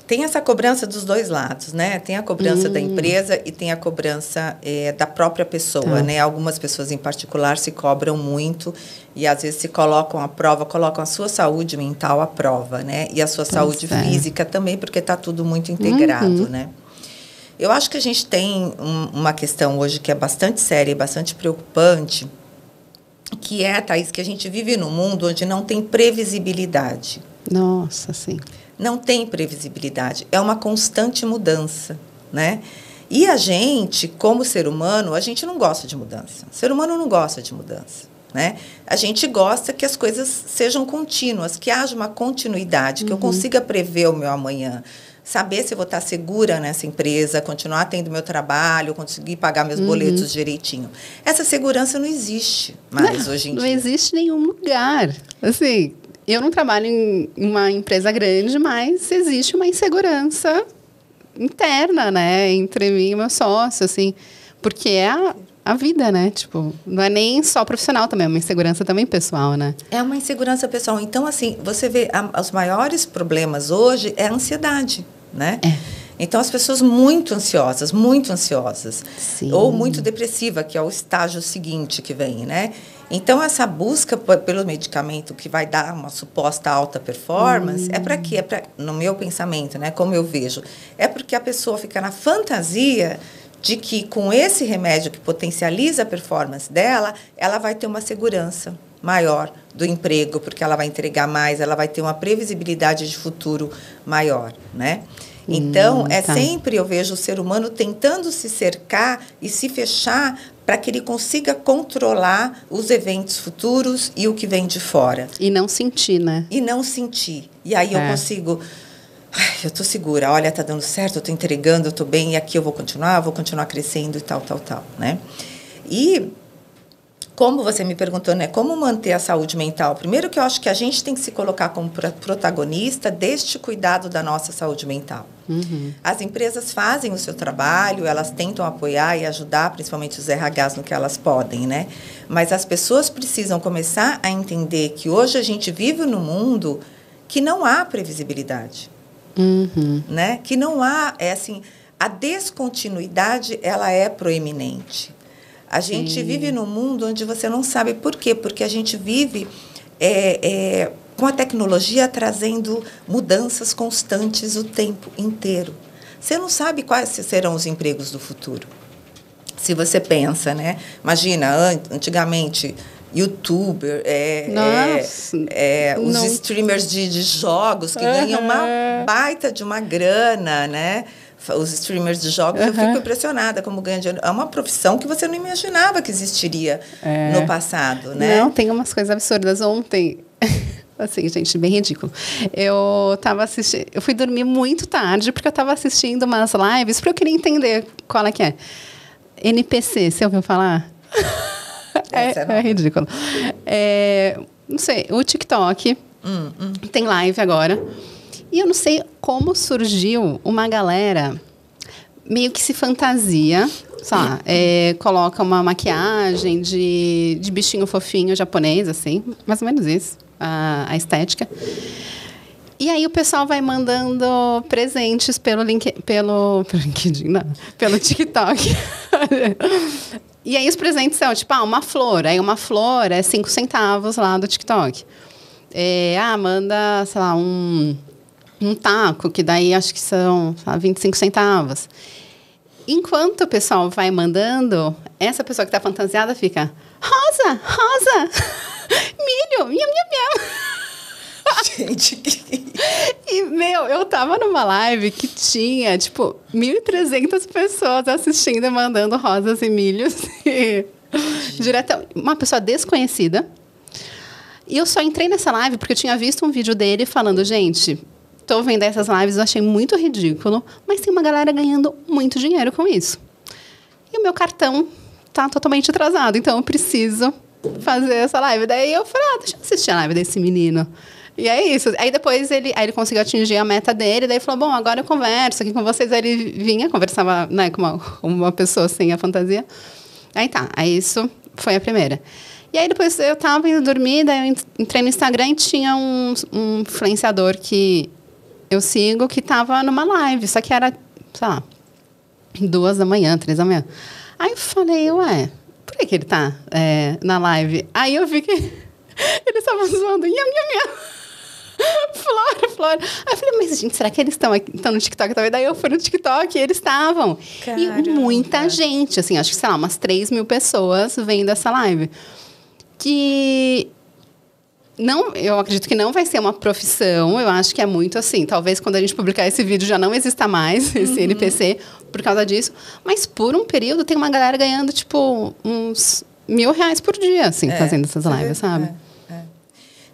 Tem essa cobrança dos dois lados, né? Tem a cobrança da empresa e tem a cobrança da própria pessoa, né? Algumas pessoas em particular se cobram muito e às vezes se colocam à prova, colocam a sua saúde mental à prova, né? E a sua saúde física também, porque está tudo muito integrado, né? Eu acho que a gente tem uma questão hoje que é bastante séria e bastante preocupante, que é, Thaís, que a gente vive num mundo onde não tem previsibilidade. Nossa, sim. Não tem previsibilidade, é uma constante mudança, né? E a gente, como ser humano, a gente não gosta de mudança. O ser humano não gosta de mudança, né? A gente gosta que as coisas sejam contínuas, que haja uma continuidade, que eu consiga prever o meu amanhã, saber se eu vou estar segura nessa empresa, continuar tendo meu trabalho, conseguir pagar meus boletos direitinho. Essa segurança não existe mais hoje em dia. Não existe em nenhum lugar. Assim, eu não trabalho em uma empresa grande, mas existe uma insegurança interna, né, entre mim e meu sócio, assim, porque é a vida, né, tipo, não é nem só profissional também, é uma insegurança também pessoal, né? É uma insegurança pessoal. Então, assim, você vê, os maiores problemas hoje é a ansiedade, né? Então, as pessoas muito ansiosas, Sim. Ou muito depressiva, que é o estágio seguinte que vem, né? Então, essa busca pelo medicamento que vai dar uma suposta alta performance, é para quê? No meu pensamento, né, como eu vejo, é porque a pessoa fica na fantasia de que, com esse remédio que potencializa a performance dela, ela vai ter uma segurança maior do emprego, porque ela vai entregar mais, ela vai ter uma previsibilidade de futuro maior, né? Então, sempre eu vejo o ser humano tentando se cercar e se fechar para que ele consiga controlar os eventos futuros e o que vem de fora. E não sentir, né? E não sentir. E aí eu consigo... eu estou segura, olha, está dando certo, eu estou entregando, eu estou bem, e aqui eu vou continuar crescendo e tal, né? E... como você me perguntou, né, como manter a saúde mental? Primeiro que eu acho que a gente tem que se colocar como protagonista deste cuidado da nossa saúde mental. As empresas fazem o seu trabalho, elas tentam apoiar e ajudar, principalmente os RHs, no que elas podem, né? Mas as pessoas precisam começar a entender que hoje a gente vive num mundo que não há previsibilidade, né? Que não há, a descontinuidade, ela é proeminente. A gente vive num mundo onde você não sabe por quê, porque a gente vive com a tecnologia trazendo mudanças constantes o tempo inteiro. Você não sabe quais serão os empregos do futuro. Se você pensa, né? Imagina, antigamente, youtuber, os streamers de jogos que ganham uma baita de uma grana, né? Os streamers de jogos, eu fico impressionada como ganha dinheiro. É uma profissão que você não imaginava que existiria no passado, né? Não, tem umas coisas absurdas. Ontem, assim, gente, bem ridículo. Eu fui dormir muito tarde, porque eu estava assistindo umas lives, porque eu queria entender qual é que é. NPC, você ouviu falar? É ridículo. Não sei, o TikTok tem live agora. E eu não sei como surgiu uma galera meio que se fantasia, sei lá, coloca uma maquiagem de bichinho fofinho japonês, assim, mais ou menos isso, a estética. E aí o pessoal vai mandando presentes pelo LinkedIn, não, pelo TikTok. E aí os presentes são, tipo, uma flor. Aí uma flor é 5 centavos lá do TikTok. Manda, sei lá, um taco, que daí acho que são 25 centavos. Enquanto o pessoal vai mandando, essa pessoa que está fantasiada fica: rosa, milho, miam, miam, miam. Gente, E, eu tava numa live que tinha, tipo, 1.300 pessoas assistindo e mandando rosas e milhos. Direto, uma pessoa desconhecida. E eu só entrei nessa live porque eu tinha visto um vídeo dele falando, gente, tô vendo essas lives, eu achei muito ridículo, mas tem uma galera ganhando muito dinheiro com isso. E o meu cartão tá totalmente atrasado, então eu preciso fazer essa live. Daí eu falei, deixa eu assistir a live desse menino. E é isso. Aí depois ele conseguiu atingir a meta dele, daí falou, bom, agora eu converso aqui com vocês. Aí ele vinha, conversava, né, com uma pessoa sem a fantasia. Aí isso foi a primeira. E aí depois eu tava indo dormir, daí eu entrei no Instagram e tinha um influenciador que eu sigo que tava numa live, só que era, sei lá, 2 da manhã, 3 da manhã. Aí eu falei, ué, por que ele tá na live? Aí eu vi que eles estavam zoando, Flora. Aí eu falei, mas gente, será que eles estão no TikTok também? Daí eu fui no TikTok e eles estavam. E muita gente, assim, acho que, sei lá, umas 3.000 pessoas vendo essa live. Que eu acredito que não vai ser uma profissão, eu acho que é muito assim, talvez quando a gente publicar esse vídeo já não exista mais esse NPC por causa disso, mas por um período tem uma galera ganhando, tipo, uns R$1.000 por dia, assim, fazendo essas lives, sabe?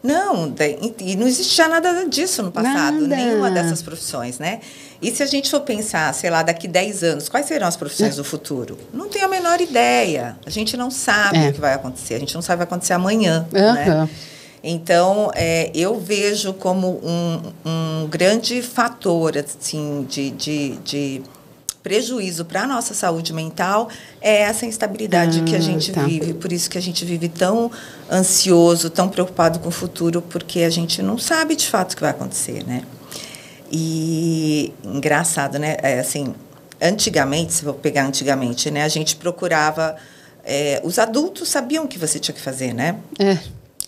Não, e não existia nada disso no passado, nada. Nenhuma dessas profissões, né? E se a gente for pensar, sei lá, daqui 10 anos, quais serão as profissões do futuro? Não tenho a menor ideia. A gente não sabe o que vai acontecer. A gente não sabe o que vai acontecer amanhã, né? Então, eu vejo como um grande fator, assim, de prejuízo para a nossa saúde mental é essa instabilidade que a gente vive. Por isso que a gente vive tão ansioso, tão preocupado com o futuro, porque a gente não sabe de fato o que vai acontecer, né? E engraçado, né? Assim, antigamente, se vou pegar antigamente, né? A gente procurava... os adultos sabiam o que você tinha que fazer, né?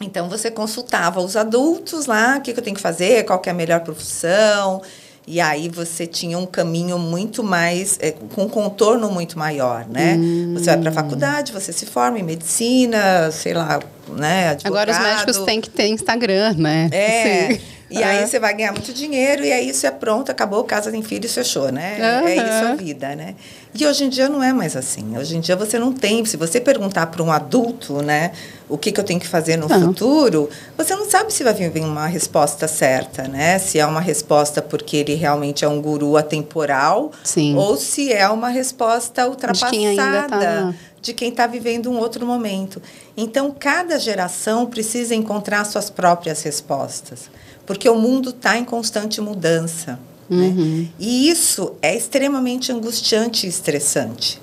Então, você consultava os adultos lá, o que eu tenho que fazer, qual que é a melhor profissão... E aí você tinha um caminho muito mais, com um contorno muito maior, né? Você vai para a faculdade, você se forma em medicina, sei lá, né? Advogado. Agora os médicos têm que ter Instagram, né? Sim. E aí você vai ganhar muito dinheiro e aí isso é pronto, acabou, casa tem filhos, fechou, né? É isso a vida, né? E hoje em dia não é mais assim. Hoje em dia você não tem, se você perguntar para um adulto, né, o que eu tenho que fazer no futuro, você não sabe se vai vir uma resposta certa, né? Se é uma resposta porque ele realmente é um guru atemporal, ou se é uma resposta ultrapassada de quem está vivendo um outro momento. Então, cada geração precisa encontrar suas próprias respostas, porque o mundo está em constante mudança. Né? E isso é extremamente angustiante e estressante.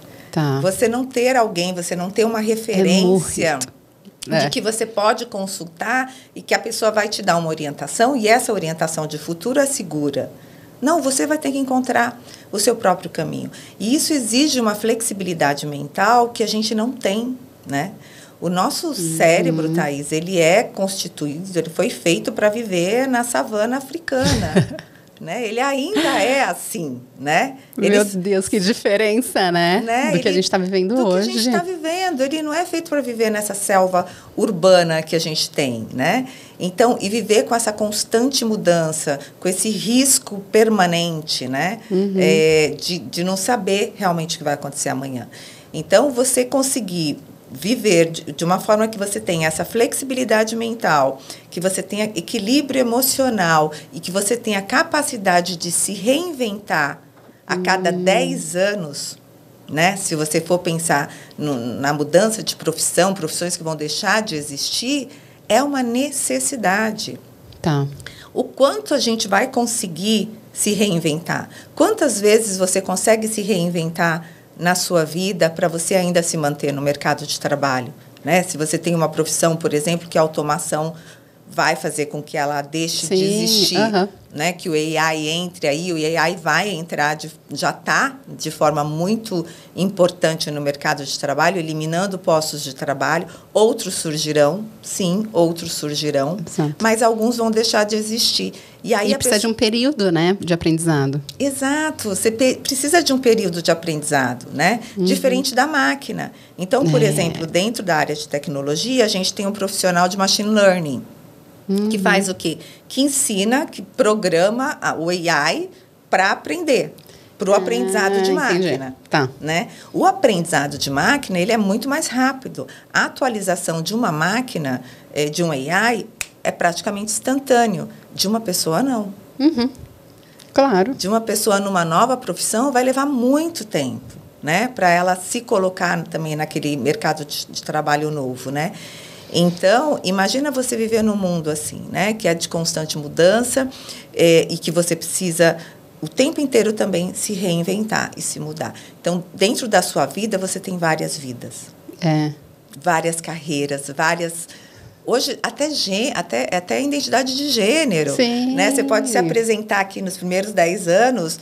Você não ter alguém, você não ter uma referência de que você pode consultar e que a pessoa vai te dar uma orientação e essa orientação de futuro é segura. Não, você vai ter que encontrar o seu próprio caminho. E isso exige uma flexibilidade mental que a gente não tem, né? O nosso cérebro, Thaís, ele é constituído, ele foi feito para viver na savana africana. Né? Ele ainda é assim, né? Meu Deus, que diferença, né? Do que a gente está vivendo hoje. Do que a gente está vivendo. Ele não é feito para viver nessa selva urbana que a gente tem, né? Então, e viver com essa constante mudança, com esse risco permanente, né? De não saber realmente o que vai acontecer amanhã. Então, você conseguir viver de uma forma que você tenha essa flexibilidade mental, que você tenha equilíbrio emocional e que você tenha capacidade de se reinventar a cada 10 anos, né? Se você for pensar na mudança de profissão, profissões que vão deixar de existir, é uma necessidade. O quanto a gente vai conseguir se reinventar? Quantas vezes você consegue se reinventar na sua vida para você ainda se manter no mercado de trabalho, né? Se você tem uma profissão, por exemplo, que a automação vai fazer com que ela deixe de existir, né? Que o AI entre aí, o AI vai entrar, já está de forma muito importante no mercado de trabalho, eliminando postos de trabalho. Outros surgirão, sim, outros surgirão, mas alguns vão deixar de existir. E aí precisa de um período, né, de aprendizado. Exato, você precisa de um período de aprendizado, né? Diferente da máquina. Então, por exemplo, dentro da área de tecnologia, a gente tem um profissional de machine learning. que faz o quê? Que ensina, que programa o AI para aprender, para o aprendizado de máquina. Tá. Né? O aprendizado de máquina, ele é muito mais rápido. A atualização de uma máquina, de um AI, é praticamente instantâneo. De uma pessoa, não. Claro. De uma pessoa numa nova profissão, vai levar muito tempo, né? Para ela se colocar também naquele mercado de trabalho novo, né? Então, imagina você viver num mundo assim, né? Que é de constante mudança e que você precisa o tempo inteiro também se reinventar e se mudar. Então, dentro da sua vida, você tem várias vidas. Várias carreiras, várias... Hoje, até identidade de gênero. Sim. Né? Você pode se apresentar aqui nos primeiros 10 anos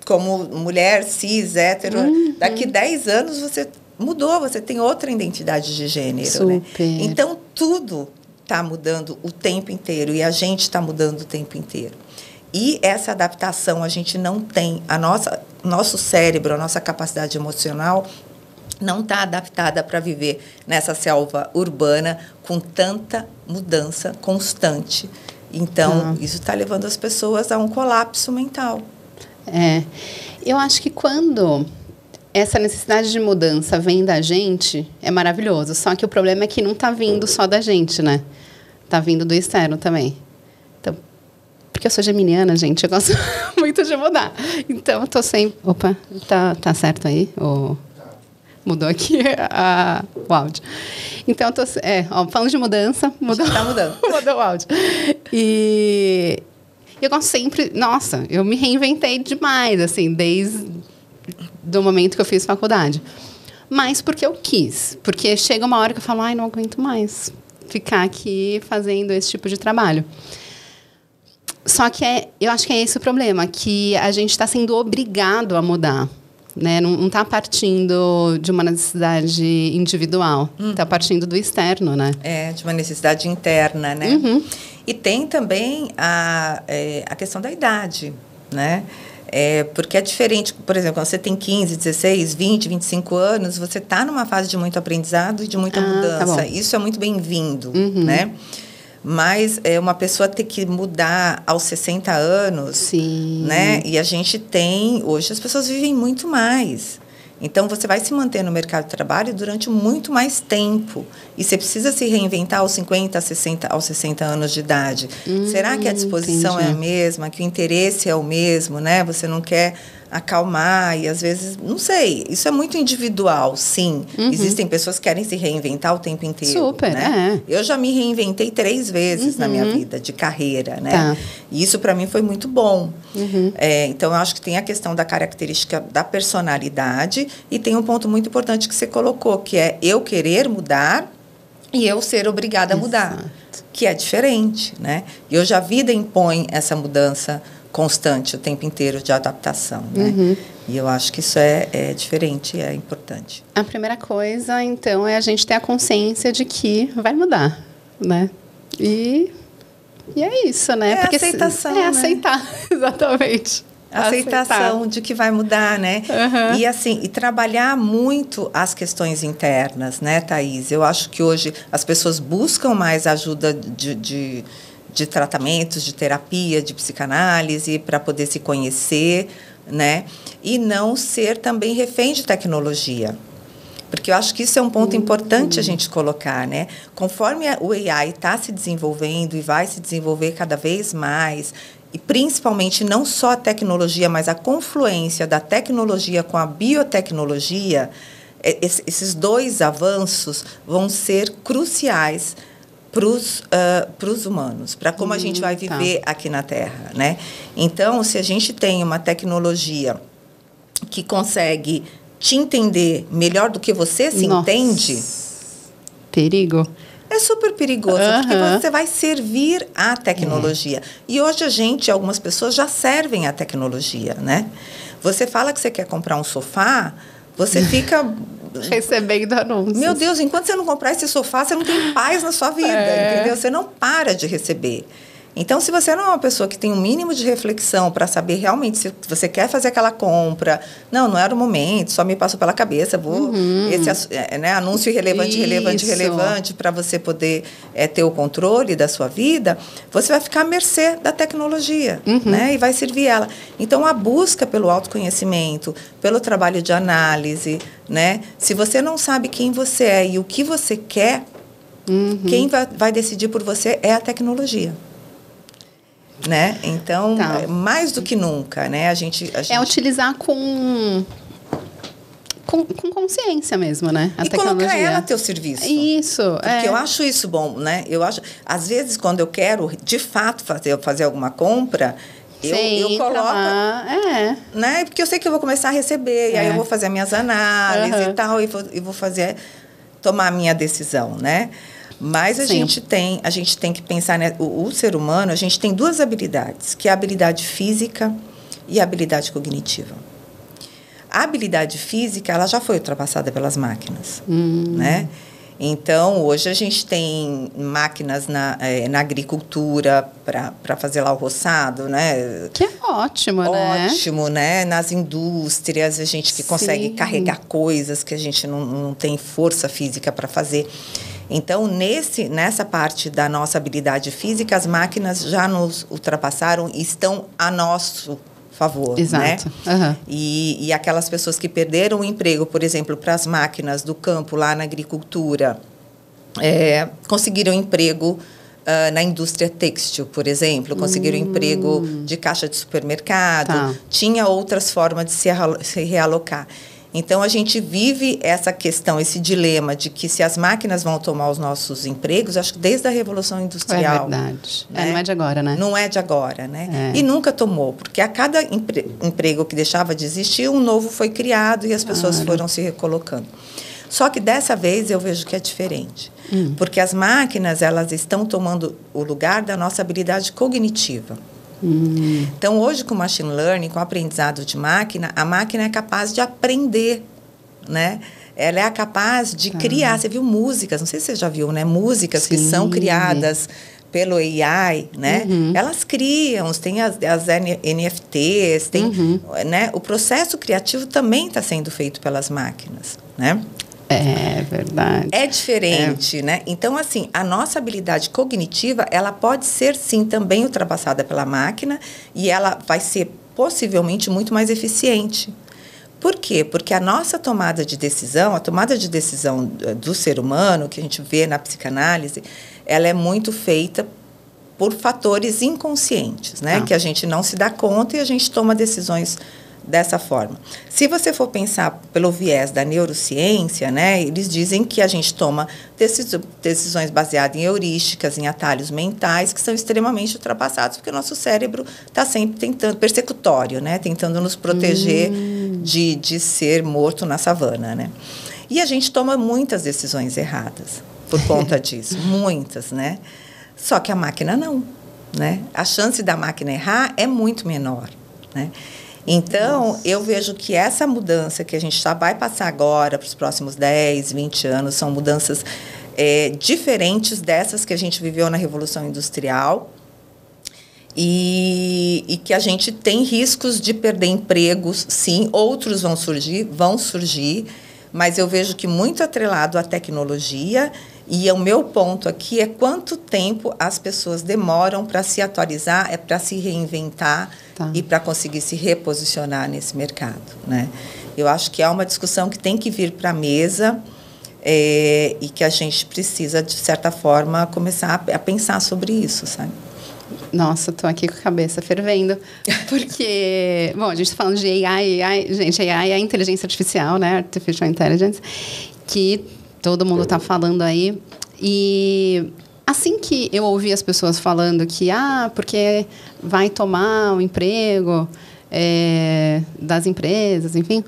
como mulher, cis, hétero. Daqui 10 anos, você mudou, você tem outra identidade de gênero. Super. Né? Então, tudo está mudando o tempo inteiro e a gente está mudando o tempo inteiro. E essa adaptação a gente não tem. Nosso cérebro, a nossa capacidade emocional não está adaptada para viver nessa selva urbana com tanta mudança constante. Então, isso está levando as pessoas a um colapso mental. Eu acho que quando essa necessidade de mudança vem da gente, é maravilhoso. Só que o problema é que não está vindo só da gente, né? Está vindo do externo também. Então, porque eu sou geminiana, gente, eu gosto muito de mudar. Então, eu tô sempre... Opa, tá certo aí? Mudou aqui o áudio. Então, falando de mudança... Está mudando. Mudou o áudio. E eu gosto sempre... Nossa, eu me reinventei demais, assim, desde do momento que eu fiz faculdade. Mas porque eu quis. Porque chega uma hora que eu falo, não aguento mais ficar aqui fazendo esse tipo de trabalho. Só que eu acho que é esse o problema, que a gente está sendo obrigado a mudar. Né? Não está partindo de uma necessidade individual, está partindo do externo, né? De uma necessidade interna, né? E tem também a questão da idade, né? Porque é diferente, por exemplo, quando você tem 15, 16, 20, 25 anos, você está numa fase de muito aprendizado e de muita mudança. Tá, isso é muito bem-vindo, né? Mas uma pessoa ter que mudar aos 60 anos, sim, né? E a gente tem... Hoje as pessoas vivem muito mais. Então, você vai se manter no mercado de trabalho durante muito mais tempo. E você precisa se reinventar aos 50, aos 60 anos de idade. Será que a disposição é a mesma? Que o interesse é o mesmo, né? Você não quer acalmar e, às vezes, não sei. Isso é muito individual, sim. Existem pessoas que querem se reinventar o tempo inteiro. Super, né? Eu já me reinventei 3 vezes na minha vida de carreira, né? Tá. E isso, para mim, foi muito bom. Então, eu acho que tem a questão da característica da personalidade e tem um ponto muito importante que você colocou, que é eu querer mudar e eu ser obrigada a mudar, que é diferente, né? E hoje a vida impõe essa mudança constante, o tempo inteiro de adaptação, né? E eu acho que isso é diferente e é importante. A primeira coisa, então, é a gente ter a consciência de que vai mudar, né? E é isso, né? Porque aceitação, né? Aceitar, exatamente. Aceitação de que vai mudar, né? E assim, e trabalhar muito as questões internas, né, Thaís? Eu acho que hoje as pessoas buscam mais ajuda de tratamentos, de terapia, de psicanálise, para poder se conhecer, né? E não ser também refém de tecnologia. Porque eu acho que isso é um ponto importante a gente colocar, né? Conforme o AI está se desenvolvendo e vai se desenvolver cada vez mais, e principalmente não só a tecnologia, mas a confluência da tecnologia com a biotecnologia, esses 2 avanços vão ser cruciais para os humanos, para como a gente vai viver aqui na Terra, né? Então, se a gente tem uma tecnologia que consegue te entender melhor do que você se entende... Perigo. É super perigoso, porque você vai servir à tecnologia. E hoje algumas pessoas já servem à tecnologia, né? Você fala que você quer comprar um sofá, você fica... recebendo anúncios. Meu Deus, enquanto você não comprar esse sofá, você não tem paz na sua vida, entendeu? Você não para de receber. Então, se você não é uma pessoa que tem um mínimo de reflexão para saber realmente se você quer fazer aquela compra, não era o momento, só me passou pela cabeça, esse anúncio relevante, para você poder ter o controle da sua vida, você vai ficar à mercê da tecnologia, né? E vai servir ela. Então, a busca pelo autoconhecimento, pelo trabalho de análise, né? Se você não sabe quem você é e o que você quer, quem vai decidir por você é a tecnologia. Né? Então, mais do que nunca, né? A gente é utilizar com consciência mesmo, né? A tecnologia. Colocar ela a teu serviço. Isso. Porque eu acho isso bom, né? Às vezes, quando eu quero, de fato, fazer alguma compra, eu coloco, né? Porque eu sei que eu vou começar a receber, e aí eu vou fazer as minhas análises e tal, e vou tomar a minha decisão, né? Mas a gente tem que pensar, né? O ser humano, a gente tem duas habilidades, que é a habilidade física e a habilidade cognitiva. A habilidade física, ela já foi ultrapassada pelas máquinas, né? Então, hoje a gente tem máquinas na agricultura para fazer lá o roçado, né? Que é ótimo, né? Ótimo, né? Nas indústrias, a gente que consegue carregar coisas que a gente não tem força física para fazer. Então, nessa parte da nossa habilidade física, as máquinas já nos ultrapassaram e estão a nosso favor. Exato. Né? E aquelas pessoas que perderam o emprego, por exemplo, para as máquinas do campo, lá na agricultura, conseguiram emprego na indústria têxtil, por exemplo, conseguiram emprego de caixa de supermercado, tinha outras formas de se realocar. Então, a gente vive essa questão, esse dilema de que se as máquinas vão tomar os nossos empregos, acho que desde a Revolução Industrial. É verdade. Né? Não é de agora, né? Não é de agora, né? E nunca tomou, porque a cada emprego que deixava de existir, um novo foi criado e as pessoas foram se recolocando. Só que dessa vez eu vejo que é diferente. Porque as máquinas, elas estão tomando o lugar da nossa habilidade cognitiva. Então, hoje, com o machine learning, com o aprendizado de máquina, a máquina é capaz de aprender, né? Ela é capaz de criar. Você viu músicas, não sei se você já viu, né? Músicas que são criadas pelo AI, né? Elas criam, tem as NFTs, tem, né? O processo criativo também está sendo feito pelas máquinas, né? É verdade. É diferente, né? Então, assim, a nossa habilidade cognitiva, ela pode ser, sim, também ultrapassada pela máquina e ela vai ser, possivelmente, muito mais eficiente. Por quê? Porque a nossa tomada de decisão, a tomada de decisão do ser humano, que a gente vê na psicanálise, ela é muito feita por fatores inconscientes, né? Que a gente não se dá conta e a gente toma decisões dessa forma. Se você for pensar pelo viés da neurociência, né, eles dizem que a gente toma decisões baseadas em heurísticas, em atalhos mentais, que são extremamente ultrapassados, porque o nosso cérebro está sempre tentando, persecutório, né, tentando nos proteger de ser morto na savana, né? E a gente toma muitas decisões erradas por conta disso, muitas, né? Só que a máquina não, né? A chance da máquina errar é muito menor, né? Então, eu vejo que essa mudança que a gente já vai passar agora para os próximos 10, 20 anos, são mudanças diferentes dessas que a gente viveu na Revolução Industrial e que a gente tem riscos de perder empregos, sim, outros vão surgir, mas eu vejo que muito atrelado à tecnologia. E o meu ponto aqui é quanto tempo as pessoas demoram para se atualizar, para se reinventar e para conseguir se reposicionar nesse mercado, né? Eu acho que é uma discussão que tem que vir para a mesa e que a gente precisa, de certa forma, começar a pensar sobre isso, sabe? Nossa, estou aqui com a cabeça fervendo, porque, bom, a gente está falando de AI, gente, AI é inteligência artificial, né? Artificial Intelligence, que todo mundo está falando aí. E assim que eu ouvi as pessoas falando que, porque vai tomar o emprego das empresas, enfim,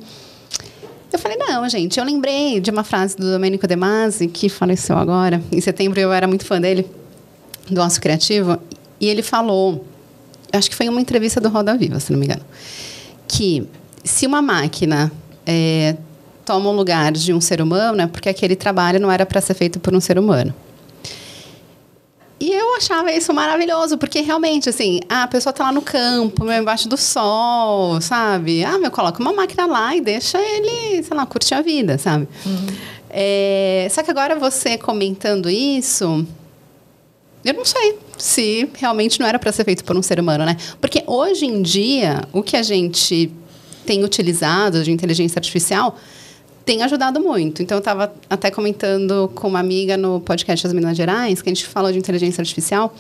eu falei, não, gente, eu lembrei de uma frase do Domênico De Masi, que faleceu agora. Em setembro eu era muito fã dele, do Ócio Criativo, e ele falou, acho que foi em uma entrevista do Roda Viva, se não me engano, que se uma máquina toma o lugar de um ser humano, é porque aquele trabalho não era para ser feito por um ser humano. E eu achava isso maravilhoso, porque realmente, assim, a pessoa tá lá no campo, embaixo do sol, sabe? Coloca uma máquina lá e deixa ele, sei lá, curtir a vida, sabe? Só que agora você comentando isso, eu não sei se realmente não era para ser feito por um ser humano, né? Porque hoje em dia, o que a gente tem utilizado de inteligência artificial tem ajudado muito. Então, eu estava até comentando com uma amiga no podcast das Minas Gerais, que a gente falou de inteligência artificial,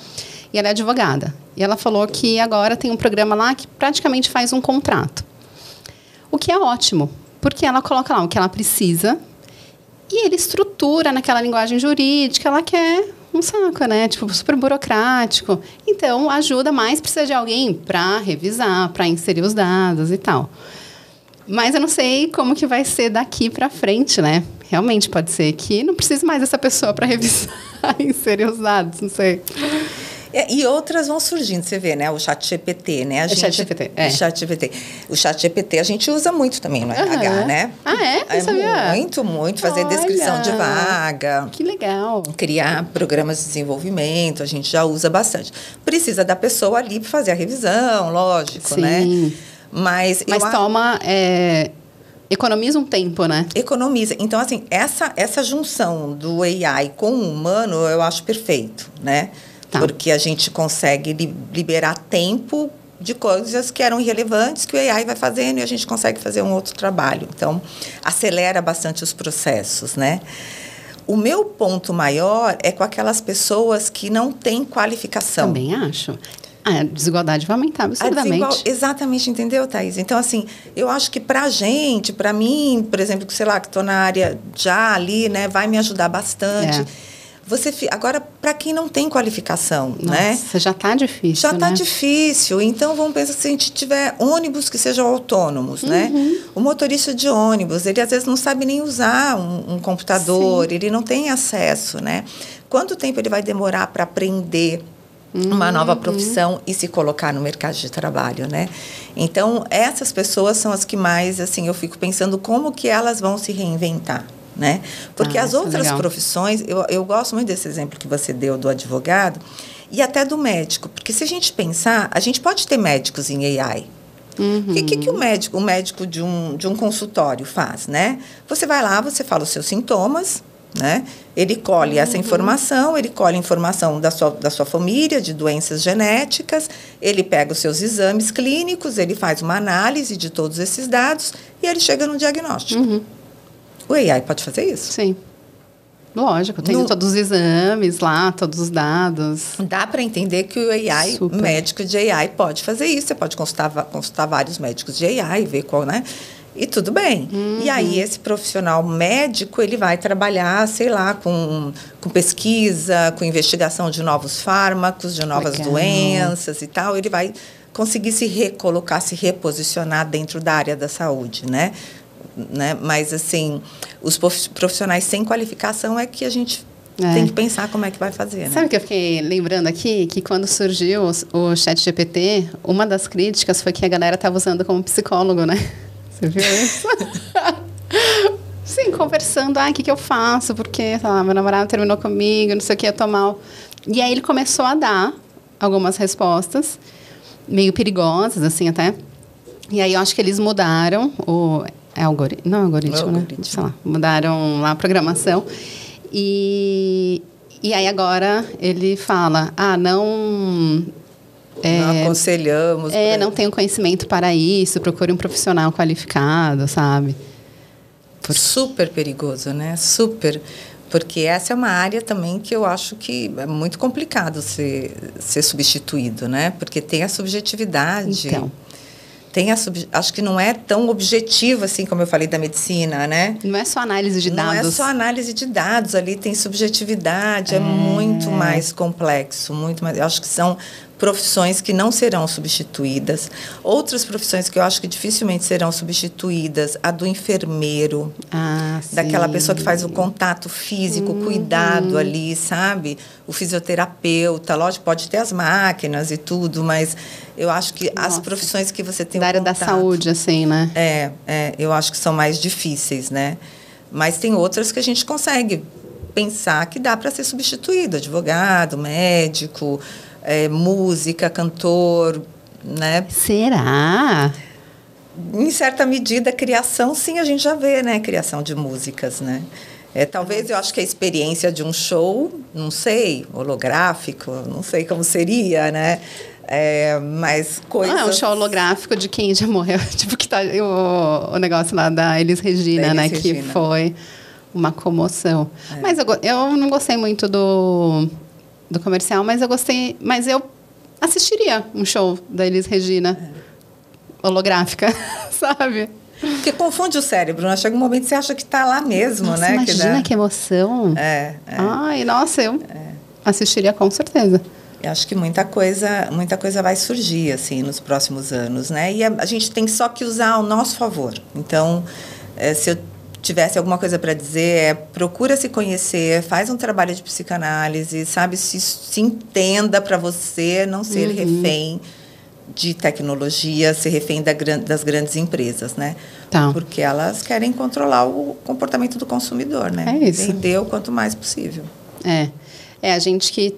e ela é advogada. E ela falou que agora tem um programa lá que praticamente faz um contrato. O que é ótimo, porque ela coloca lá o que ela precisa e ele estrutura naquela linguagem jurídica, ela quer um saco, né? Tipo, super burocrático. Então, ajuda, mas precisa de alguém para revisar, para inserir os dados e tal. Mas eu não sei como que vai ser daqui para frente, né? Realmente pode ser que não precise mais dessa pessoa para revisar e inserir os dados, não sei. E outras vão surgindo, você vê, né? O ChatGPT, né? O ChatGPT a gente usa muito também no RH, né? Eu sabia. Muito. Fazer descrição de vaga. Que legal. Criar programas de desenvolvimento, a gente já usa bastante. Precisa da pessoa ali para fazer a revisão, lógico, sim, né? Mas toma... economiza um tempo, né? Economiza. Então, assim, essa junção do AI com o humano, eu acho perfeito, né? Tá. Porque a gente consegue liberar tempo de coisas que eram irrelevantes, que o AI vai fazendo e a gente consegue fazer um outro trabalho. Então, acelera bastante os processos, né? O meu ponto maior é com aquelas pessoas que não têm qualificação. Também acho. A desigualdade vai aumentar absurdamente. Exatamente, entendeu, Thaís? Então, assim, eu acho que pra gente, pra mim, por exemplo, que sei lá, que estou na área já ali, né, vai me ajudar bastante. Agora, para quem não tem qualificação, né? Já está difícil, já está difícil. Então, vamos pensar se a gente tiver ônibus que sejam autônomos, né? O motorista de ônibus, ele às vezes não sabe nem usar um computador, ele não tem acesso, né? Quanto tempo ele vai demorar para aprender uma nova profissão e se colocar no mercado de trabalho, né? Então, essas pessoas são as que mais, assim, eu fico pensando como que elas vão se reinventar, né? Porque as outras profissões, eu gosto muito desse exemplo que você deu do advogado e até do médico, porque se a gente pensar, a gente pode ter médicos em AI. O que o médico de um consultório faz, né? Você vai lá, você fala os seus sintomas, né? Ele colhe essa informação, ele colhe informação da sua família, de doenças genéticas, ele pega os seus exames clínicos, ele faz uma análise de todos esses dados e ele chega no diagnóstico. O AI pode fazer isso? Sim. Lógico, tem todos os exames lá, todos os dados. Dá para entender que o AI, médico de AI, pode fazer isso. Você pode consultar vários médicos de AI, ver qual, né? E tudo bem. E aí, esse profissional médico, ele vai trabalhar, sei lá, com pesquisa, com investigação de novos fármacos, de novas doenças e tal. Ele vai conseguir se recolocar, se reposicionar dentro da área da saúde, né? Mas, assim, os profissionais sem qualificação é que a gente tem que pensar como é que vai fazer, né? Sabe o que eu fiquei lembrando aqui? Que quando surgiu o ChatGPT, uma das críticas foi que a galera estava usando como psicólogo, né? Você viu isso? Sim, conversando. O que eu faço? Porque, sei lá, meu namorado terminou comigo, não sei o que, eu tô mal. E aí ele começou a dar algumas respostas, meio perigosas, assim, até. E aí eu acho que eles mudaram algoritmo, né? Sei lá, mudaram lá a programação. E aí agora ele fala, não aconselhamos. Não tenho conhecimento para isso, procure um profissional qualificado, sabe? Super perigoso, né? Super. Porque essa é uma área também que eu acho que é muito complicado ser substituído, né? Porque tem a subjetividade. Então. Acho que não é tão objetivo, assim, como eu falei da medicina, né? Não é só análise de dados. Não é só análise de dados, ali tem subjetividade, é muito mais complexo, muito mais. Eu acho que são profissões que não serão substituídas. Outras profissões que eu acho que dificilmente serão substituídas, a do enfermeiro, daquela pessoa que faz o contato físico, o cuidado ali, sabe? O fisioterapeuta, lógico, pode ter as máquinas e tudo, mas eu acho que as profissões que você tem da área da saúde, assim, né? Eu acho que são mais difíceis, né? Mas tem outras que a gente consegue pensar que dá para ser substituído, advogado, médico, música, cantor, né? Será? Em certa medida, criação, sim, a gente já vê, né? Criação de músicas, né? Talvez eu acho que a experiência de um show, não sei, holográfico, não sei como seria, né? Mas coisas... um show holográfico de quem já morreu. Tipo, que tá o negócio lá da Elis Regina, né? Que foi uma comoção. Mas eu não gostei muito do comercial, mas eu gostei... Mas eu assistiria um show da Elis Regina holográfica, sabe? Porque confunde o cérebro, né? Chega um momento que você acha que está lá mesmo, nossa, né? Imagina que emoção. Ai, nossa, eu assistiria com certeza. Eu acho que muita coisa vai surgir, assim, nos próximos anos, né? E a gente tem só que usar ao nosso favor. Então, se eu tivesse alguma coisa para dizer, procura se conhecer, faz um trabalho de psicanálise, sabe? Se entenda para você não ser refém de tecnologia, ser refém das grandes empresas, né? Tá. Porque elas querem controlar o comportamento do consumidor, né? É isso. Vender o quanto mais possível. A gente que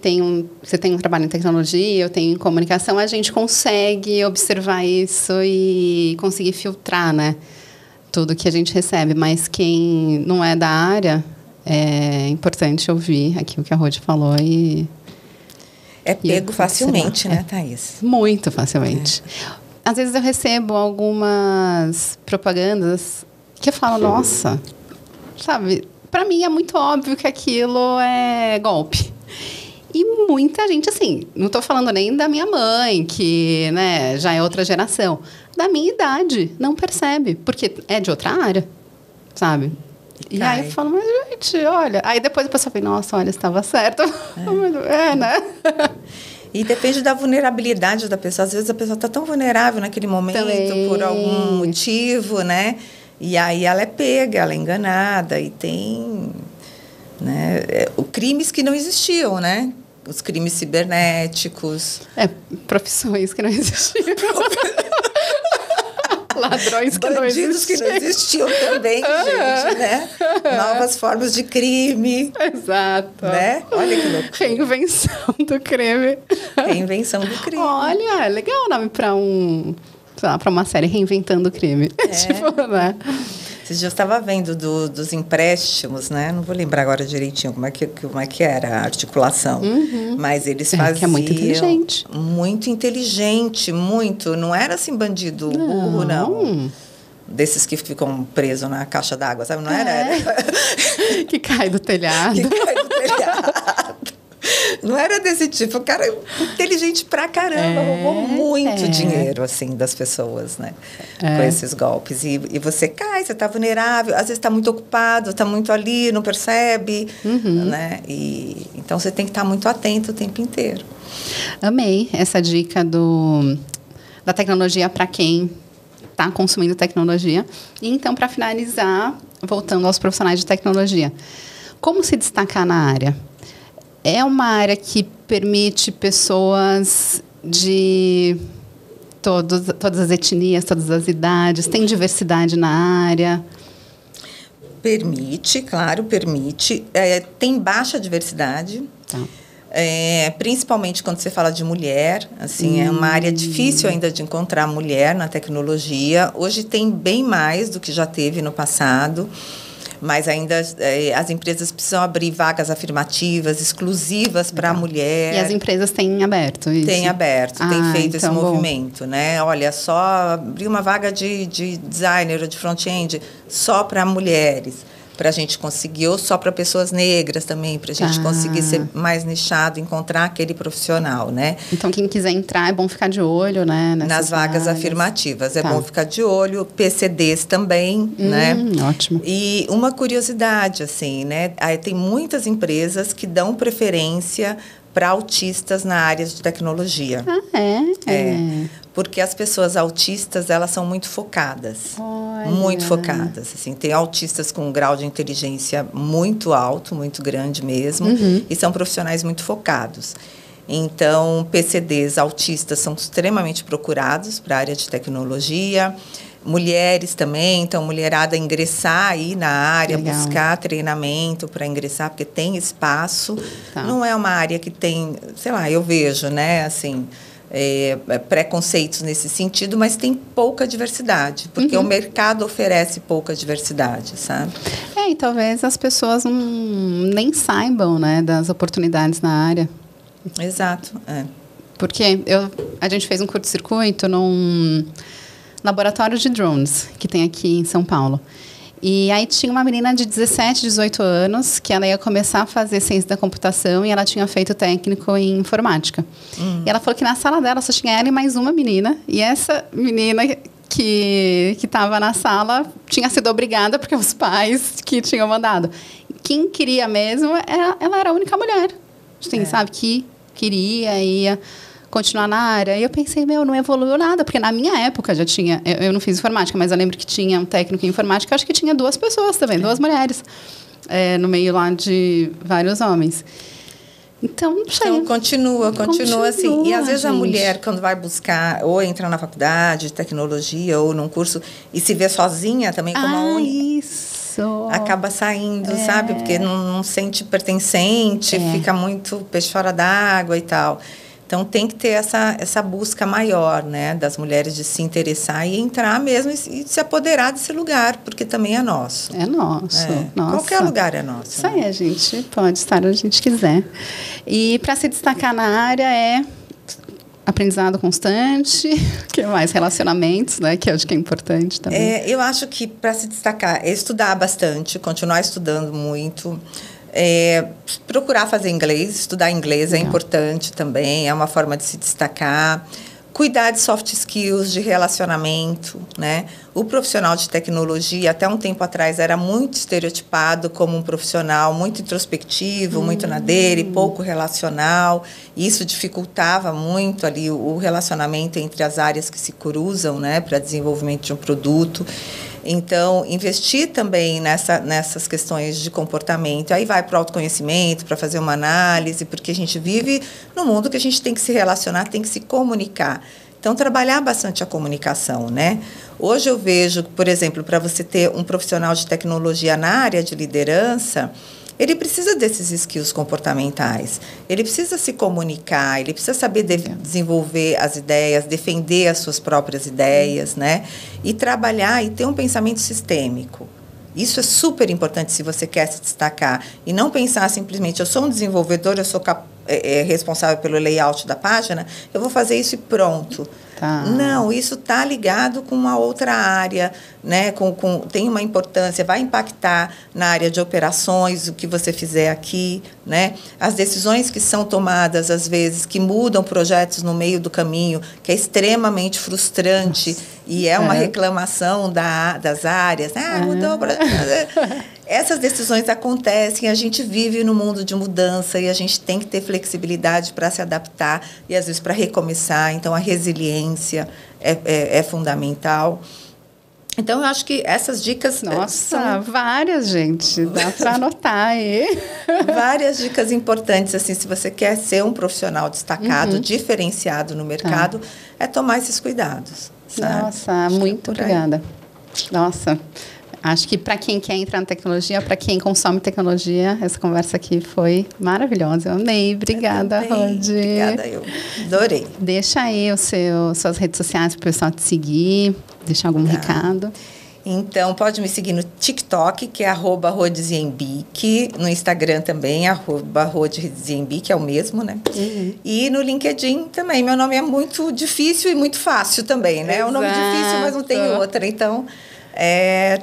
você tem um trabalho em tecnologia, eu tenho em comunicação, a gente consegue observar isso e conseguir filtrar, né? Tudo que a gente recebe. Mas quem não é da área, é importante ouvir aqui o que a Rodi falou e... pego facilmente, né, Thaís? Muito facilmente. Às vezes eu recebo algumas propagandas que eu falo, nossa, sabe, para mim é muito óbvio que aquilo é golpe. E muita gente, assim, não estou falando nem da minha mãe, que, né, já é outra geração, da minha idade, não percebe, porque é de outra área, sabe? E aí eu falo, mas gente, olha... Aí depois a pessoa fala, nossa, olha, estava certo. Né? E depende da vulnerabilidade da pessoa. Às vezes a pessoa está tão vulnerável naquele momento, também, por algum motivo, né? E aí ela é pega, ela é enganada. E tem, né, crimes que não existiam, né? Os crimes cibernéticos. Profissões que não existiam. Ladrões que não existiam. Bandidos que não existiam também, gente, né? Novas formas de crime. Exato. Né? Olha que louco. Reinvenção do crime. Reinvenção do crime. Olha, legal o nome para para uma série, Reinventando o Crime. Tipo, né? Esses dias eu estava vendo dos empréstimos, né? Não vou lembrar agora direitinho como é que era a articulação. Mas eles faziam... Que é muito inteligente. Muito inteligente, muito. Não era assim bandido burro, não. Desses que ficam presos na caixa d'água, sabe? Não era? Que cai do telhado. Que cai do telhado. Não era desse tipo. O cara inteligente pra caramba, roubou muito dinheiro, assim, das pessoas, né? Com esses golpes. E você cai, você tá vulnerável, às vezes tá muito ocupado, tá muito ali, não percebe, né? Então, você tem que estar muito atento o tempo inteiro. Amei essa dica da tecnologia para quem está consumindo tecnologia. E, então, para finalizar, voltando aos profissionais de tecnologia, como se destacar na área? É uma área que permite pessoas de todas as etnias, todas as idades, tem diversidade na área? Permite, claro, permite. Tem baixa diversidade. Tá. Principalmente quando você fala de mulher, assim, é uma área difícil ainda de encontrar mulher na tecnologia. Hoje tem bem mais do que já teve no passado, mas ainda as empresas precisam abrir vagas afirmativas, exclusivas para a mulher. E as empresas têm aberto isso? Têm aberto, têm feito então esse movimento, né? Olha, só abrir uma vaga de designer ou de front-end só para mulheres, para a gente conseguir, ou só para pessoas negras também, para a gente conseguir ser mais nichado, encontrar aquele profissional, né? Então, quem quiser entrar, é bom ficar de olho, né? Nas vagas afirmativas, é bom ficar de olho, PCDs também, né? Ótimo. E uma curiosidade, assim, né? Tem muitas empresas que dão preferência para autistas na área de tecnologia. Porque as pessoas autistas, elas são muito focadas. Olha. Muito focadas. Assim, tem autistas com um grau de inteligência muito alto, muito grande mesmo, e são profissionais muito focados. Então, PCDs autistas são extremamente procurados para a área de tecnologia. mulheres também, então mulherada ingressar aí na área, Legal. buscar treinamento para ingressar, porque tem espaço. Tá. Não é uma área que tem, sei lá, eu vejo, né, assim, preconceitos nesse sentido, mas tem pouca diversidade, porque o mercado oferece pouca diversidade, sabe? E talvez as pessoas nem saibam, né, das oportunidades na área. Exato, Porque a gente fez um curto-circuito num laboratório de drones que tem aqui em São Paulo. E aí tinha uma menina de 17, 18 anos que ela ia começar a fazer ciência da computação e ela tinha feito técnico em informática. E ela falou que na sala dela só tinha ela e mais uma menina. E essa menina que estava na sala tinha sido obrigada porque os pais que tinham mandado. Quem queria mesmo, ela era a única mulher. Assim, sabe, que ia continuar na área. E eu pensei, não evoluiu nada, porque na minha época já tinha, eu não fiz informática, mas eu lembro que tinha um técnico em informática, acho que tinha 2 pessoas também, 2 mulheres, no meio lá de vários homens. Então, não sei. Então, continua assim. E às vezes a mulher, quando vai buscar, ou entra na faculdade de tecnologia, ou num curso, e se vê sozinha também como a única. Isso. Acaba saindo, sabe? Porque não sente pertencente, fica muito peixe fora d'água e tal. Então, tem que ter essa busca maior, né, das mulheres de se interessar e entrar mesmo e se apoderar desse lugar, porque também é nosso. É nosso. Nossa. Qualquer lugar é nosso. Isso aí, a gente pode estar onde a gente quiser. E para se destacar na área aprendizado constante, que é mais relacionamentos, né, que eu acho que é importante também. Eu acho que para se destacar é estudar bastante, continuar estudando muito. Procurar fazer inglês, estudar inglês é importante também, é uma forma de se destacar. Cuidar de soft skills, de relacionamento, né? O profissional de tecnologia, até um tempo atrás, era muito estereotipado como um profissional muito introspectivo, muito na dele, pouco relacional. Isso dificultava muito ali o relacionamento entre as áreas que se cruzam, né, para desenvolvimento de um produto. Então, investir também nessas questões de comportamento. Aí vai para o autoconhecimento, para fazer uma análise, porque a gente vive num mundo que a gente tem que se relacionar, tem que se comunicar. Então, trabalhar bastante a comunicação, né? Hoje eu vejo, por exemplo, para você ter um profissional de tecnologia na área de liderança, ele precisa desses skills comportamentais. Ele precisa se comunicar, ele precisa saber desenvolver as ideias, defender as suas próprias ideias, né? E trabalhar e ter um pensamento sistêmico. Isso é super importante se você quer se destacar. E não pensar simplesmente, eu sou um desenvolvedor, eu sou responsável pelo layout da página, eu vou fazer isso e pronto. Tá. Não, isso está ligado com uma outra área, né? Tem uma importância, vai impactar na área de operações, o que você fizer aqui, né? As decisões que são tomadas, às vezes, que mudam projetos no meio do caminho, que é extremamente frustrante. Nossa. E é uma reclamação das áreas. Mudou o projeto. Essas decisões acontecem, a gente vive no mundo de mudança e a gente tem que ter flexibilidade para se adaptar e, às vezes, para recomeçar. Então, a resiliência é fundamental. Então, eu acho que essas dicas... Nossa, várias, gente. Dá para anotar aí. Várias dicas importantes, assim, se você quer ser um profissional destacado, diferenciado no mercado, é tomar esses cuidados. Sabe? Nossa, muito obrigada. Nossa, acho que para quem quer entrar na tecnologia, para quem consome tecnologia, essa conversa aqui foi maravilhosa. Eu amei. Obrigada, Rodi. Obrigada, eu adorei. Deixa aí suas redes sociais para o pessoal te seguir, deixar algum recado. Então, pode me seguir no TikTok, que é @Rodiziembic, no Instagram também, @Rodiziembic, é o mesmo, né? E no LinkedIn também. Meu nome é muito difícil e muito fácil também, né? É um nome difícil, mas não tem outra. Então,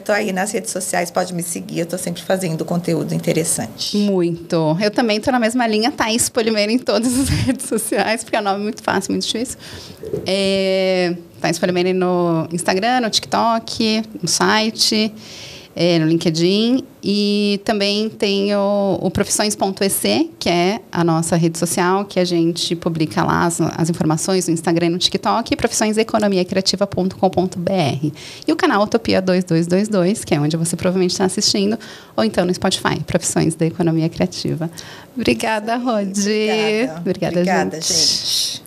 tô aí nas redes sociais, pode me seguir, eu estou sempre fazendo conteúdo interessante. Muito. Eu também estou na mesma linha, Thaís Polimeiro em todas as redes sociais, porque é um nome muito fácil, muito difícil. Thaís Polimeiro no Instagram, no TikTok, no site, no LinkedIn. E também tem o Profissões.ec, que é a nossa rede social, que a gente publica lá as informações no Instagram e no TikTok, e profissioeseconomiacreativa.com.br. E o canal Utopia 2222, que é onde você provavelmente está assistindo, ou então no Spotify, Profissões da Economia Criativa. Obrigada, Rodi. Obrigada, gente.